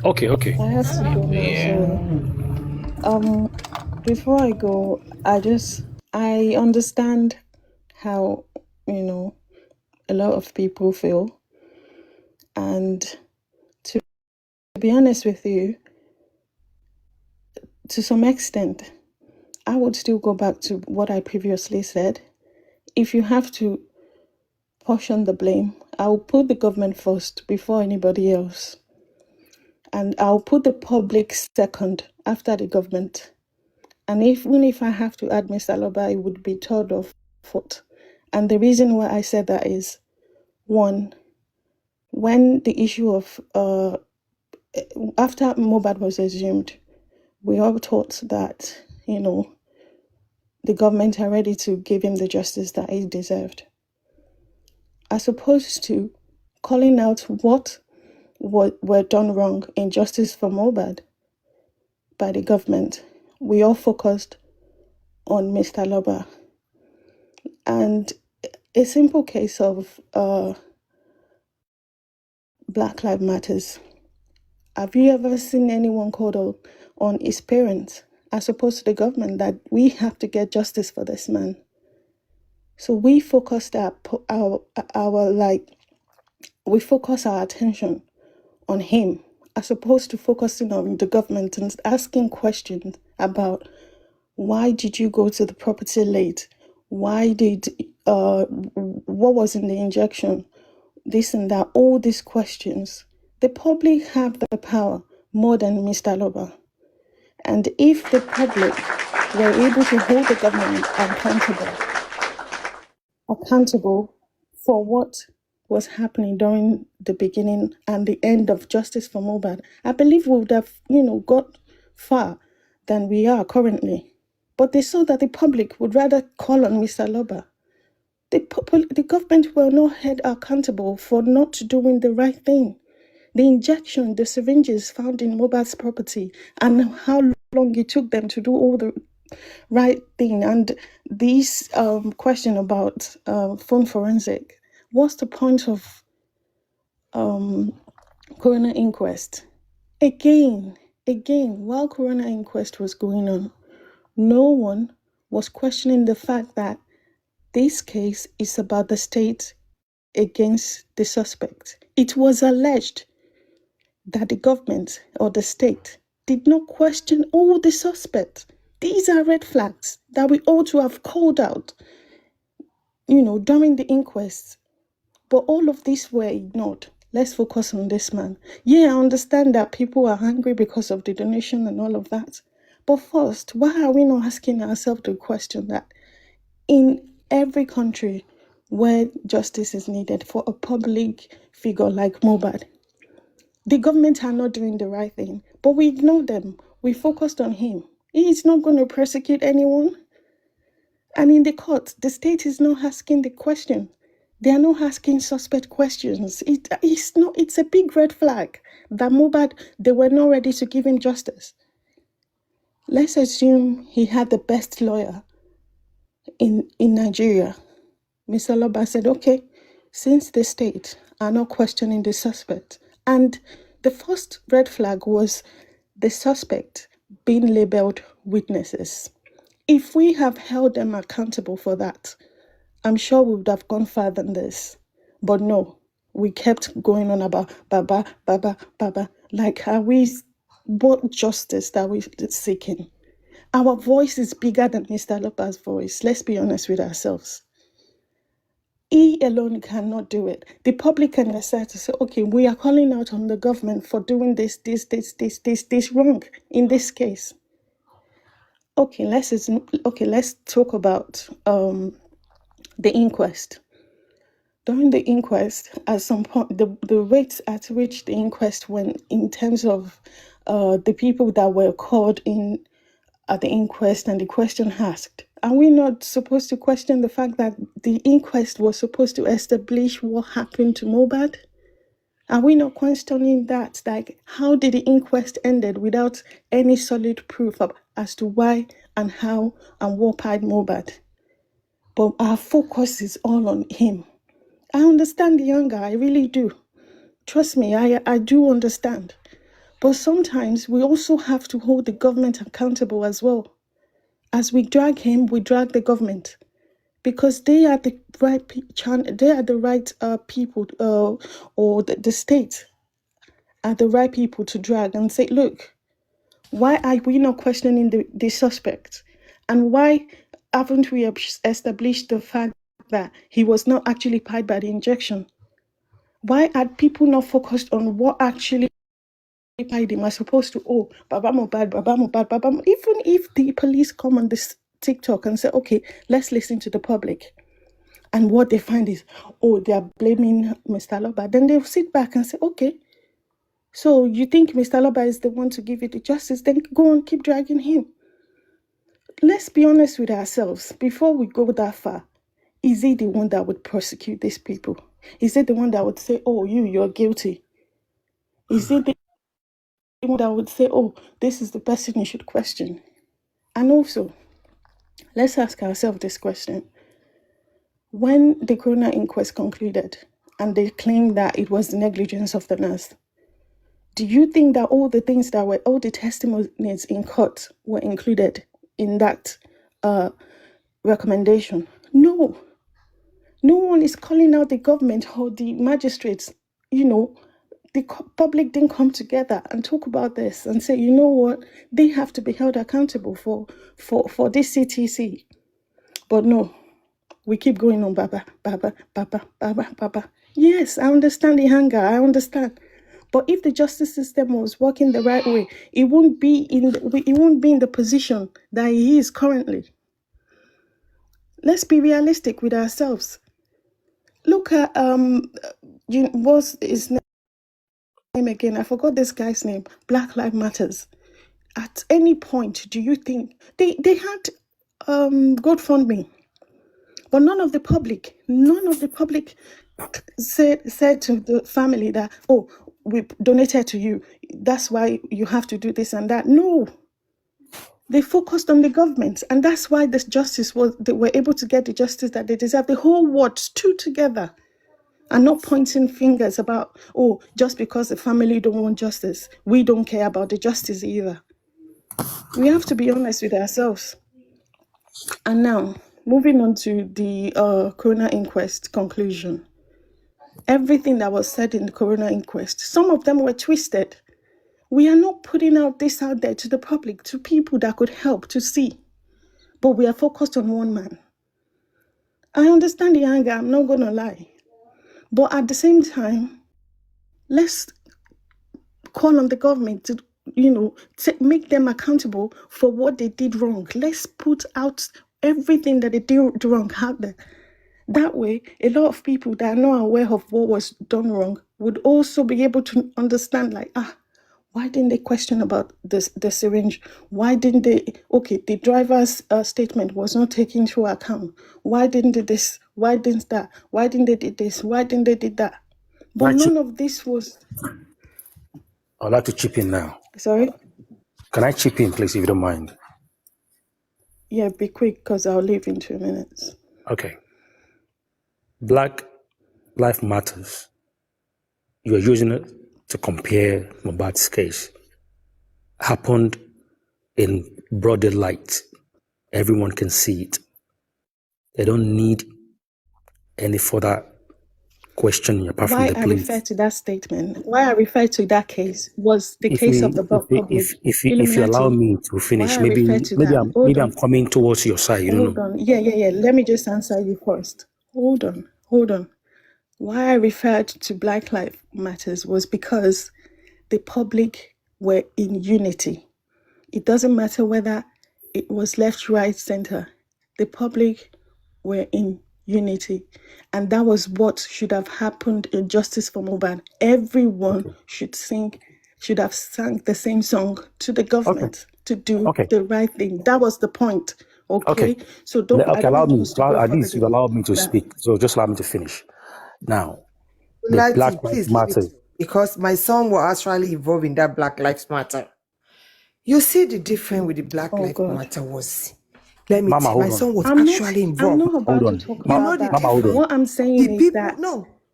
Okay. I have to go now, so before I go, I understand how, a lot of people feel. And to be honest with you, to some extent, I would still go back to what I previously said. If you have to portion the blame, I'll put the government first before anybody else. And I'll put the public second after the government. And even if I have to add Mr. Aloba, it would be third or fourth. And the reason why I said that is, one, when the issue of, after Mohbad was assumed, we all thought that, the government are ready to give him the justice that he deserved. As opposed to calling out what were done wrong in justice for Mohbad by the government, we all focused on Mr. Aloba. And a simple case of Black Lives Matters. Have you ever seen anyone called on his parents as opposed to the government that we have to get justice for this man? So we focused we focus our attention on him as opposed to focusing on the government and asking questions about why did you go to the property late? Why did what was in the injection? This and that, all these questions. The public have the power more than Mr. Aloba. And if the public were able to hold the government accountable for what was happening during the beginning and the end of justice for Mohbad, I believe we would have, got far than we are currently. But they saw that the public would rather call on Mr. Aloba. The government were not held accountable for not doing the right thing. The injection, the syringes found in Mohbad's property, and how long it took them to do all the right thing. And this question about phone forensic, what's the point of coroner inquest? Again, while coroner inquest was going on, no one was questioning the fact that this case is about the state against the suspect. It was alleged that the government or the state did not question all the suspects. These are red flags that we ought to have called out, during the inquest. But all of these were ignored. Let's focus on this man. Yeah, I understand that people are angry because of the donation and all of that. But first, why are we not asking ourselves the question that in every country where justice is needed for a public figure like Mohbad, the government are not doing the right thing, but we ignore them. We focused on him. He is not going to persecute anyone. And in the court, the state is not asking the question. They are not asking suspect questions. It's a big red flag that Mohbad, they were not ready to give him justice. Let's assume he had the best lawyer in Nigeria. Mr. Aloba said, okay, since the state are not questioning the suspect, and the first red flag was the suspect being labeled witnesses. If we have held them accountable for that, I'm sure we would have gone further than this. But no, we kept going on about Baba. Like, are we, what justice that we're seeking? Our voice is bigger than Mr. Aloba's voice. Let's be honest with ourselves. He alone cannot do it. The public can decide to say, okay, we are calling out on the government for doing this wrong in this case. Okay, let's talk about the inquest. During the inquest, at some point, the rates at which the inquest went in terms of the people that were called in at the inquest and the question asked, are we not supposed to question the fact that the inquest was supposed to establish what happened to Mohbad? Are we not questioning that? Like, how did the inquest ended without any solid proof as to why and how and what pied Mohbad? But our focus is all on him. I understand the anger, I really do. Trust me, I do understand. But sometimes we also have to hold the government accountable as well. As we drag him, we drag the government. because they are the right they are the right people, or the state are the right people to drag and say, look, why are we not questioning the suspect? And why haven't we established the fact that he was not actually paid by the injection? Why are people not focused on what actually paid him? Are supposed to, oh, Baba Mohbad, Baba Mohbad, Baba. Even if the police come on this TikTok and say, okay, let's listen to the public, and what they find is, oh, they are blaming Mr. Aloba, then they'll sit back and say, okay, so you think Mr. Aloba is the one to give you the justice? Then go on, keep dragging him. Let's be honest with ourselves. Before we go that far, is he the one that would prosecute these people? Is it the one that would say, oh, you're guilty? Is it the one that would say, oh, this is the person you should question? And also, let's ask ourselves this question. When the coroner inquest concluded and they claimed that it was the negligence of the nurse, do you think that all the things that were, all the testimonies in court were included in that recommendation? No. No one is calling out the government or the magistrates. The public didn't come together and talk about this and say, you know what, they have to be held accountable for this CTC. But no, we keep going on, Baba, Baba, Baba, Baba, Baba. Yes, I understand the anger, I understand. But if the justice system was working the right way, it won't be in the position that he is currently. Let's be realistic with ourselves. Look at what's his name again? I forgot this guy's name. Black Lives Matters. At any point, do you think they had GoFundMe, but none of the public said to the family that, oh, we donated to you, that's why you have to do this and that. No, they focused on the government, and that's why this justice they were able to get the justice that they deserve. The whole world stood together and not pointing fingers about, oh, just because the family don't want justice, we don't care about the justice either. We have to be honest with ourselves. And now, moving on to the coroner inquest conclusion. Everything that was said in the coroner inquest, some of them were twisted. We are not putting this out there to the public, to people that could help to see. But we are focused on one man. I understand the anger, I'm not going to lie. But at the same time, let's call on the government to, make them accountable for what they did wrong. Let's put out everything that they did wrong out there. That way, a lot of people that are not aware of what was done wrong would also be able to understand, why didn't they question about the syringe? Why didn't they, the driver's statement was not taken into account. Why didn't they this? Why didn't that? Why didn't they did this? Why didn't they did that? But none of this was... I'd like to chip in now. Sorry? Can I chip in, please, if you don't mind? Yeah, be quick, because I'll leave in 2 minutes. Okay. Black Lives Matters. You are using it to compare Mohbad's case. Happened in broader light. Everyone can see it. They don't need any further questioning apart from the police. Why I refer to that statement, why I refer to that case was the case of the public. If you allow me to finish, maybe I'm coming towards your side. You Hold on. Yeah. Let me just answer you first. Hold on. Why I referred to Black Lives Matters was because the public were in unity. It doesn't matter whether it was left, right, center. The public were in unity. And that was what should have happened in Justice for Mohbad. Everyone should have sang the same song to the government to do the right thing. That was the point. Okay. So allow me. At least you've allowed me to speak. So just allow me to finish. Now, the Black Lives Matter. Because my son was actually involved in that Black Lives Matter. You see the difference with the Black Lives Matter was. Let me tell you, my son was actually involved. I'm not about to talk about that. What I'm saying is that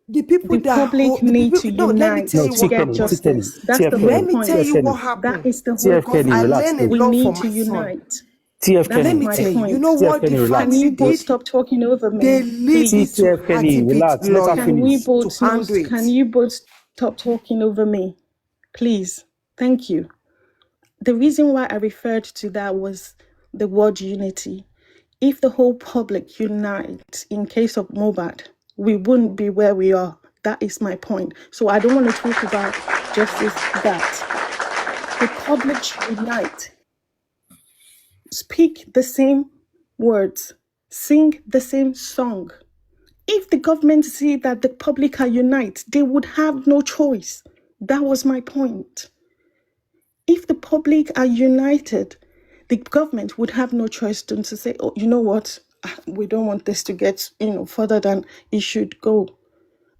the public need to unite to get justice. That's the whole point. Let me tell you what happened. That is the whole point. I learned a lot we need from to my unite. son. TF That's Kenny. my tell you, point. you know what the Kenny, relax. Can family you both did? stop talking over me, They leave please? it to TF Kenny, relax. Let her Can we finish. both to handle it. Can you both stop talking over me, please? Thank you. The reason why I referred to that was the word unity. If the whole public unites in case of Mohbad, we wouldn't be where we are. That is my point. So I don't want to talk about justice that. The public should unite. Speak the same words. Sing the same song. If the government see that the public are unite, they would have no choice. That was my point. If the public are united, the government would have no choice than to say, oh, you know what? We don't want this to get, further than it should go.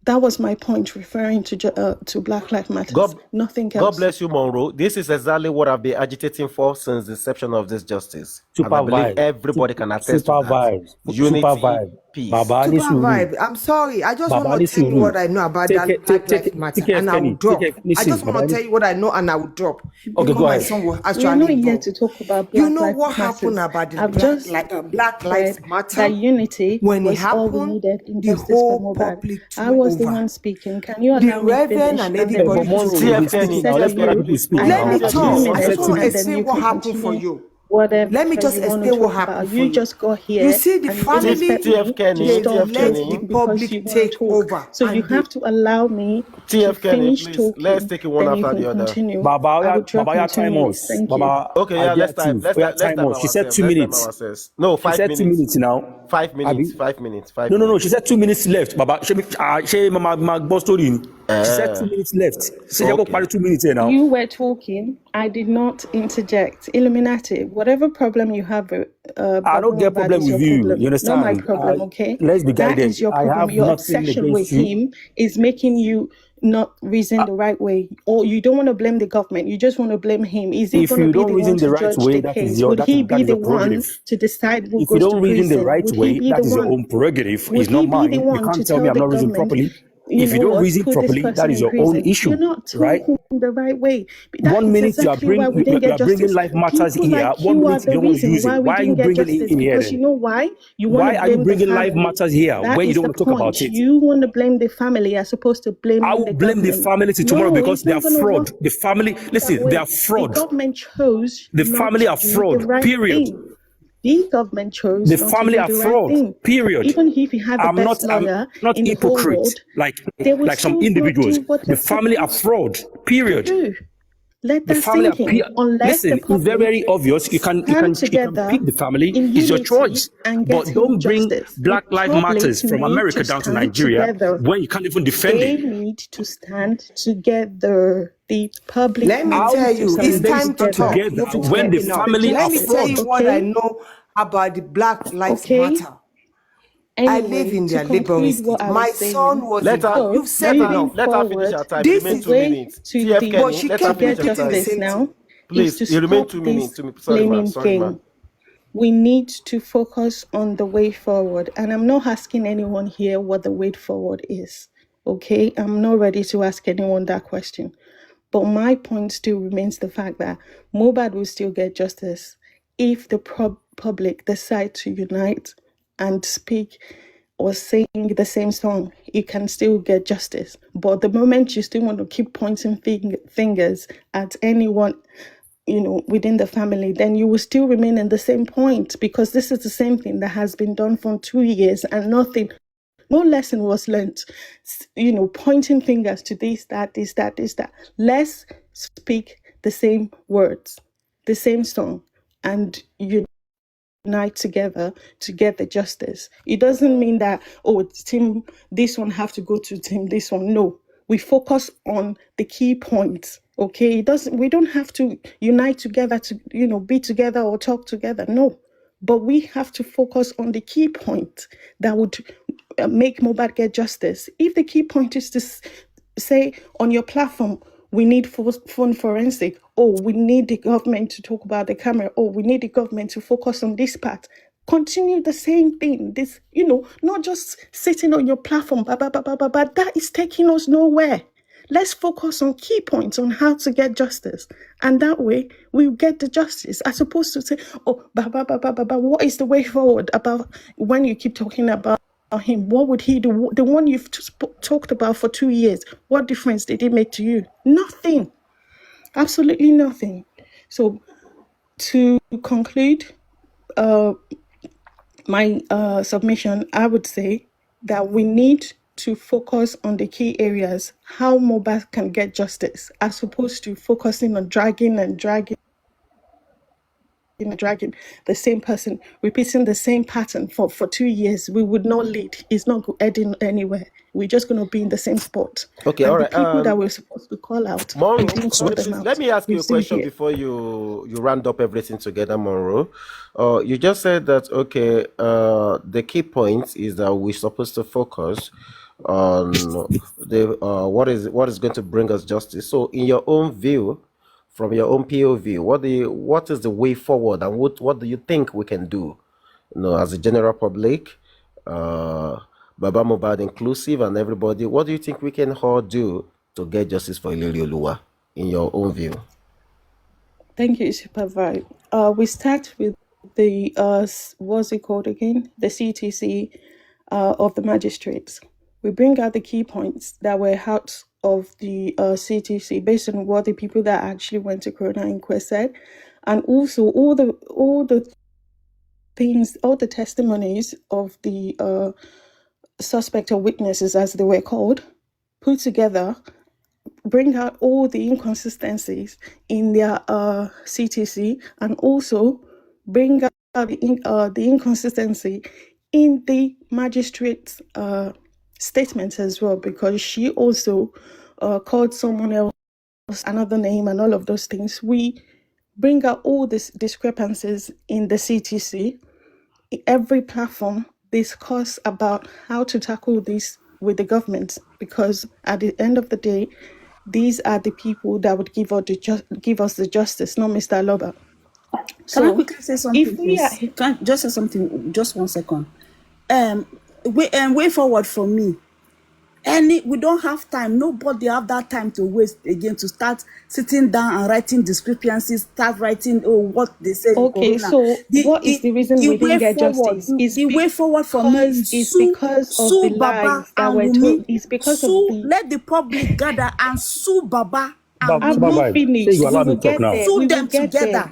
That was my point, referring to Black Lives Matter. Nothing else. God bless you, Monroe. This is exactly what I've been agitating for since the inception of this justice. Super and I believe vibe. everybody can attest Super to that. vibe. Unity, Super vibe. peace. Baba Super Nisuru. vibe. I'm sorry. I just Baba want to tell you Nisuru. what I know about that Black Lives Matter, and I will drop. I just want to tell you what I know, and I will drop. Okay, go my ahead. son was We're actually not here involved. to talk about Black You know Lives what Matters. happened about the I've just Black Lives said Matter? that unity When it was all we happened, needed in the justice whole for Mohbad. public I threw was the over. one speaking. Can you The allow me Reverend finish? and And then everybody you Monroe, threw we've over. been speaking now. Let's let people speak I now. Let me have At 2 talk. least. I minutes, just want to and then explain you what can happened for continue you. whatever Let me just you want to explain what talk about. happened for You you. just got here You see, the and you family, expect me to they stop let talking the because public you want to take talk. over. So you And they have to allow me to TF Kenny, finish please, let's talking, take it one then you after can the other. continue. Baba, I will drop Baba, in 2 time minutes. us. Thank you. Baba, Okay, yeah, let's time. Let's time time us. She said ourselves. 2 Let's time minutes. ourselves. No, She 5 said 2 minutes. minutes now. 5 minutes. Abi? 5 minutes. 5 No. minutes. She said 2 minutes left. Baba, she my boss story. She said 2 minutes left. She said Okay. 2 minutes here now. You were talking. I did not interject. Illuminati, whatever problem you have, I don't get problem is your with you. problem. You Not my understand? problem, okay? Let's be That guided. is your I problem. have Your nothing obsession with against you. him is making you not reason the right way. Or you don't want to blame the government. You just want to blame him. Is he If going to you be don't the reason one the to right judge way, the that is case? your Would he be the your one prerogative. to decide who If you goes to don't reason the prison? right Would he way, be that the is your one? own prerogative. Would It's not he be the mine. You one can't to tell me tell I'm the not reasoning government, properly. you If know you don't what, reason put this properly, that person is in your own prison? issue, You're not right? talking the right way. That 1 is minute exactly why we didn't you get are bringing justice. life matters People here. like 1 you are minute you the don't want to reason use it. why we Why are you didn't get bringing it justice. in here Because then? you know why? You want Why to are you blame the bringing life family. matters here That when you is don't the want to talk about point. it? You want to blame the family as opposed to I blaming will the blame the government. family till tomorrow No, because it's they not are going to work fraud. The family, that listen, they way. are The fraud. government chose The not family to are do the fraud, right period. thing. The government The chose not to family do are the right fraud, thing. period. Even if he had the I'm best not lawyer in the whole hypocrite world, like they will some still not individuals. do what The they're family are supposed fraud, to period. do. Let The that family are sink in. Unless the listen, it's very, public very obvious. You can stand pick together the family, in it's your unity choice. and get But him don't bring justice. The Black Lives Matters public from need America to down to stand Nigeria together. when you can't even defend They it. need to stand together. The public Let me needs tell to you, it's stand time to together talk. Together You've when talked the enough. the family are Let me tell justice, you fraud. what I okay? know about the Black Lives Okay? Matter. I live Anyway, in to their Lebanon conclude state. what I My was son saying, was Let her, involved. so You've said moving enough. let her finish forward, her time. It This the remains is, 2 way minutes. to TF the but Kenny, she let to her kept finish get her repeating the time. justice same thing. now is Please, to it remains stop 2 minutes. this Sorry, ma. blaming Sorry, ma. game. We need to focus on the way forward. And I'm not asking anyone here what the way forward is. Okay? I'm not ready to ask anyone that question. But my point still remains the fact that Mohbad will still get justice if the public decide to unite and speak or sing the same song. You can still get justice. But the moment you still want to keep pointing fingers at anyone, within the family, then you will still remain in the same point, because this is the same thing that has been done for 2 years and no lesson was learned, pointing fingers to this, that, this, that, this, that. Let's speak the same words, the same song, and unite together to get the justice. It doesn't mean that, team this one have to go to team this one. No, we focus on the key points. Okay, we don't have to unite together to be together or talk together. No, but we have to focus on the key point that would make Mohbad get justice. If the key point is to say on your platform, we need phone forensic. We need the government to talk about the camera. We need the government to focus on this part. Continue the same thing. This, not just sitting on your platform, but that is taking us nowhere. Let's focus on key points on how to get justice. And that way, we get the justice, as opposed to say, oh, what is the way forward about when you keep talking about him? What would he do? The one you've talked about for 2 years, what difference did it make to you? Nothing. Absolutely nothing. So to conclude my submission, I would say that we need to focus on the key areas, how Mohbad can get justice, as opposed to focusing on dragging the same person, repeating the same pattern for 2 years. We would not lead. It's not heading anywhere. We're just going to be in the same spot. Okay, and all the right. people that we're supposed to call out, Monroe, we didn't call them please, out. let me ask you We're a still question here. before you round up everything together, Monroe. You just said that, okay, the key point is that we're supposed to focus on the what is going to bring us justice. So in your own view, from your own POV, what is the way forward, and what do you think we can do, as a general public, Baba Mohbad inclusive, and everybody? What do you think we can all do to get justice for Iliri Oluwa, in your own view? Thank you, Super Vibe. We start with the what's it called again? The CTC of the magistrates. We bring out the key points that were out of the CTC based on what the people that actually went to Corona Inquest said, and also all the things, all the testimonies of the suspect or witnesses, as they were called, put together, bring out all the inconsistencies in their CTC, and also bring out the inconsistency in the magistrate's statements as well, because she also called someone else another name and all of those things. We bring out all these discrepancies in the CTC. Every platform discuss about how to tackle this with the government, because at the end of the day, these are the people that would give us the justice, not Mr. Aloba. Can I quickly say something, if we are, please? Can I just say something? Just 1 second. Way forward for me. We don't have time. Nobody have that time to waste again to start sitting down and writing discrepancies. Start writing what they say. Okay, so what is the reason we didn't get justice? The way forward for me is because of the lies that were told. It's because of the. Let the public gather and sue Baba. I'm not finished. We will get there. Sue them together.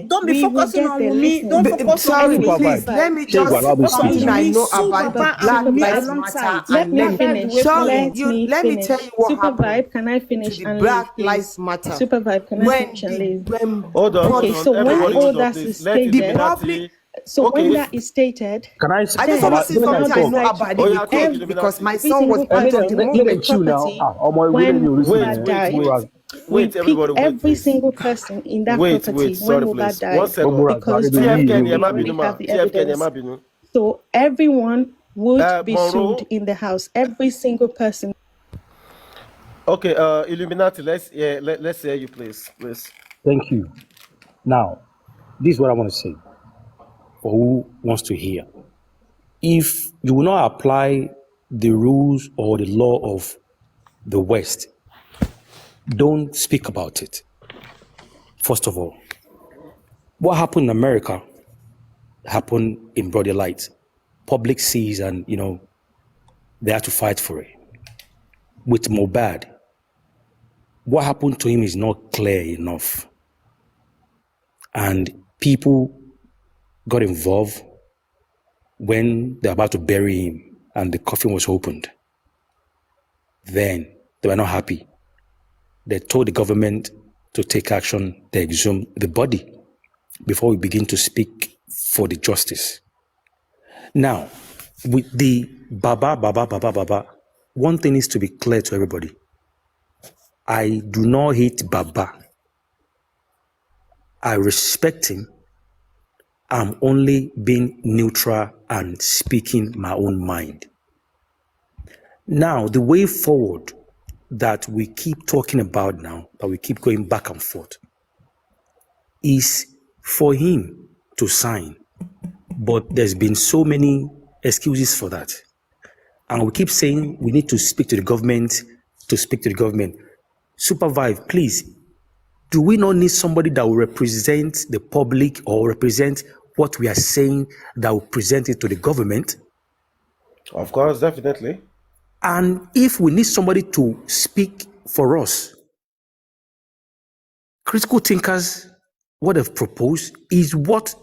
Don't be focusing on me. Don't focus on me. Please, let me just something I know about the Black Lives Matter. Let me finish. Let me tell you what Super happened. Vibe, can I finish to the and Black leave, Lives Matter. Super Vibe, can I finish and leave? Hold on. Okay, so when all that is stated, when that is stated, can I just want to say something I know about it because my son was part of the movement. Wait, everybody, every single person in that property when Mohbad died, because we have the evidence. So everyone would be sued in the house. Every single person. Okay, Illuminati, let's hear you, please. Thank you. Now, this is what I want to say, for who wants to hear. If you will not apply the rules or the law of the West, don't speak about it. First of all, what happened in America happened in broad light. Public sees, and they have to fight for it. With Mohbad, what happened to him is not clear enough. And people got involved when they're about to bury him and the coffin was opened. Then they were not happy. They told the government to take action to exhume the body before we begin to speak for the justice. Now, with the Baba, one thing is to be clear to everybody. I do not hate Baba. I respect him. I'm only being neutral and speaking my own mind. Now, the way forward that we keep talking about now, that we keep going back and forth, is for him to sign. But there's been so many excuses for that. And we keep saying we need to speak to the government to speak to the government. Supervise, please. Do we not need somebody that will represent the public or represent what we are saying that will present it to the government? Of course, definitely. And if we need somebody to speak for us, critical thinkers, what they've proposed is what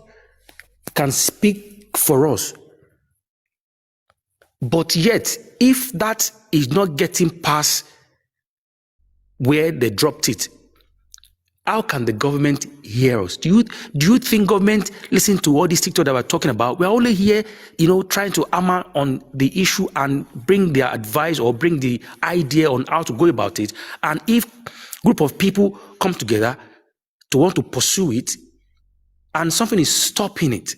can speak for us. But yet, if that is not getting past where they dropped it, how can the government hear us? Do you think government listen to all these TikTok that we're talking about? We're only here, trying to hammer on the issue and bring their advice or bring the idea on how to go about it. And if group of people come together to want to pursue it and something is stopping it,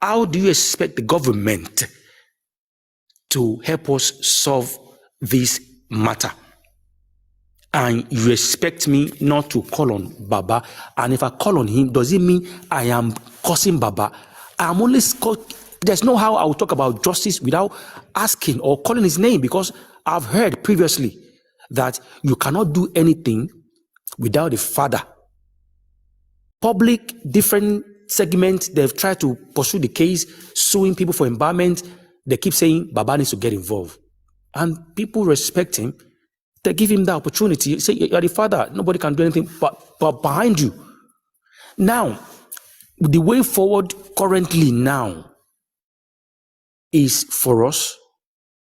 how do you expect the government to help us solve this matter? And you expect me not to call on Baba. And if I call on him, does it mean I am cursing Baba? I'm only there's no how I will talk about justice without asking or calling his name, because I've heard previously that you cannot do anything without the father. Public, different segments, they've tried to pursue the case, suing people for embezzlement. They keep saying Baba needs to get involved. And people respect him. They give him the opportunity. Say, you're the father. Nobody can do anything but behind you. Now, the way forward currently now is for us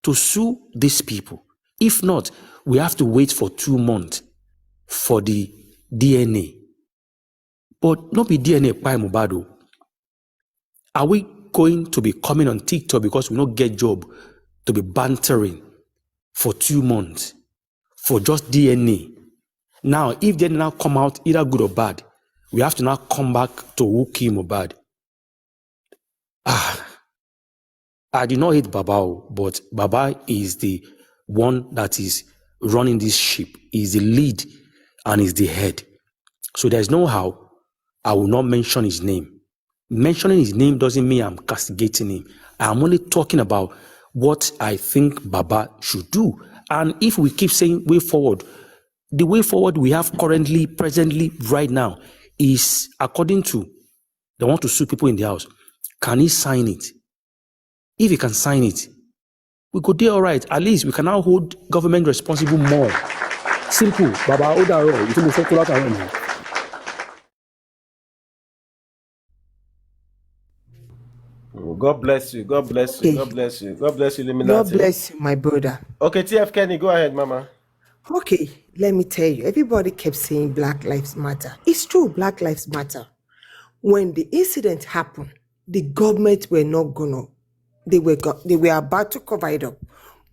to sue these people. If not, we have to wait for 2 months for the DNA. But not be DNA by Mubado. Are we going to be coming on TikTok because we don't get job to be bantering for 2 months? For just DNA. Now, if they now come out either good or bad, we have to now come back to Bukky Mohbad. I do not hate Baba, but Baba is the one that is running this ship. He's the lead and is the head. So there's no how I will not mention his name. Mentioning his name doesn't mean I'm castigating him. I'm only talking about what I think Baba should do. And if we keep saying way forward, the way forward we have currently, presently, right now, is according to, they want to sue people in the house. Can he sign it? If he can sign it, we could do all right. At least we can now hold government responsible more. Simple. Baba, Odaro, you think we fall out around. God bless you. God bless you. God bless you. God bless you, Illuminati. God bless you, my brother. Okay, TF Kenny, go ahead, Mama. Okay, let me tell you. Everybody kept saying Black Lives Matter. It's true, Black Lives Matter. When the incident happened, the government were not gonna. They were about to cover it up,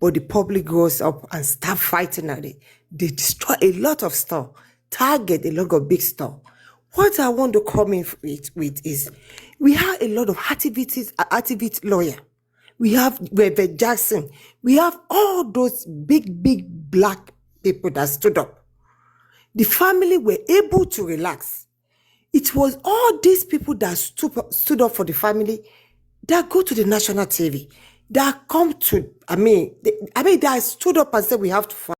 but the public rose up and start fighting at it. They destroy a lot of stuff, target a lot of big stuff. What I want to come in with is, we have a lot of activist lawyer. We have Reverend Jackson. We have all those big black people that stood up. The family were able to relax. It was all these people that stood up for the family that go to the national TV, that come to, that stood up and said we have to fight.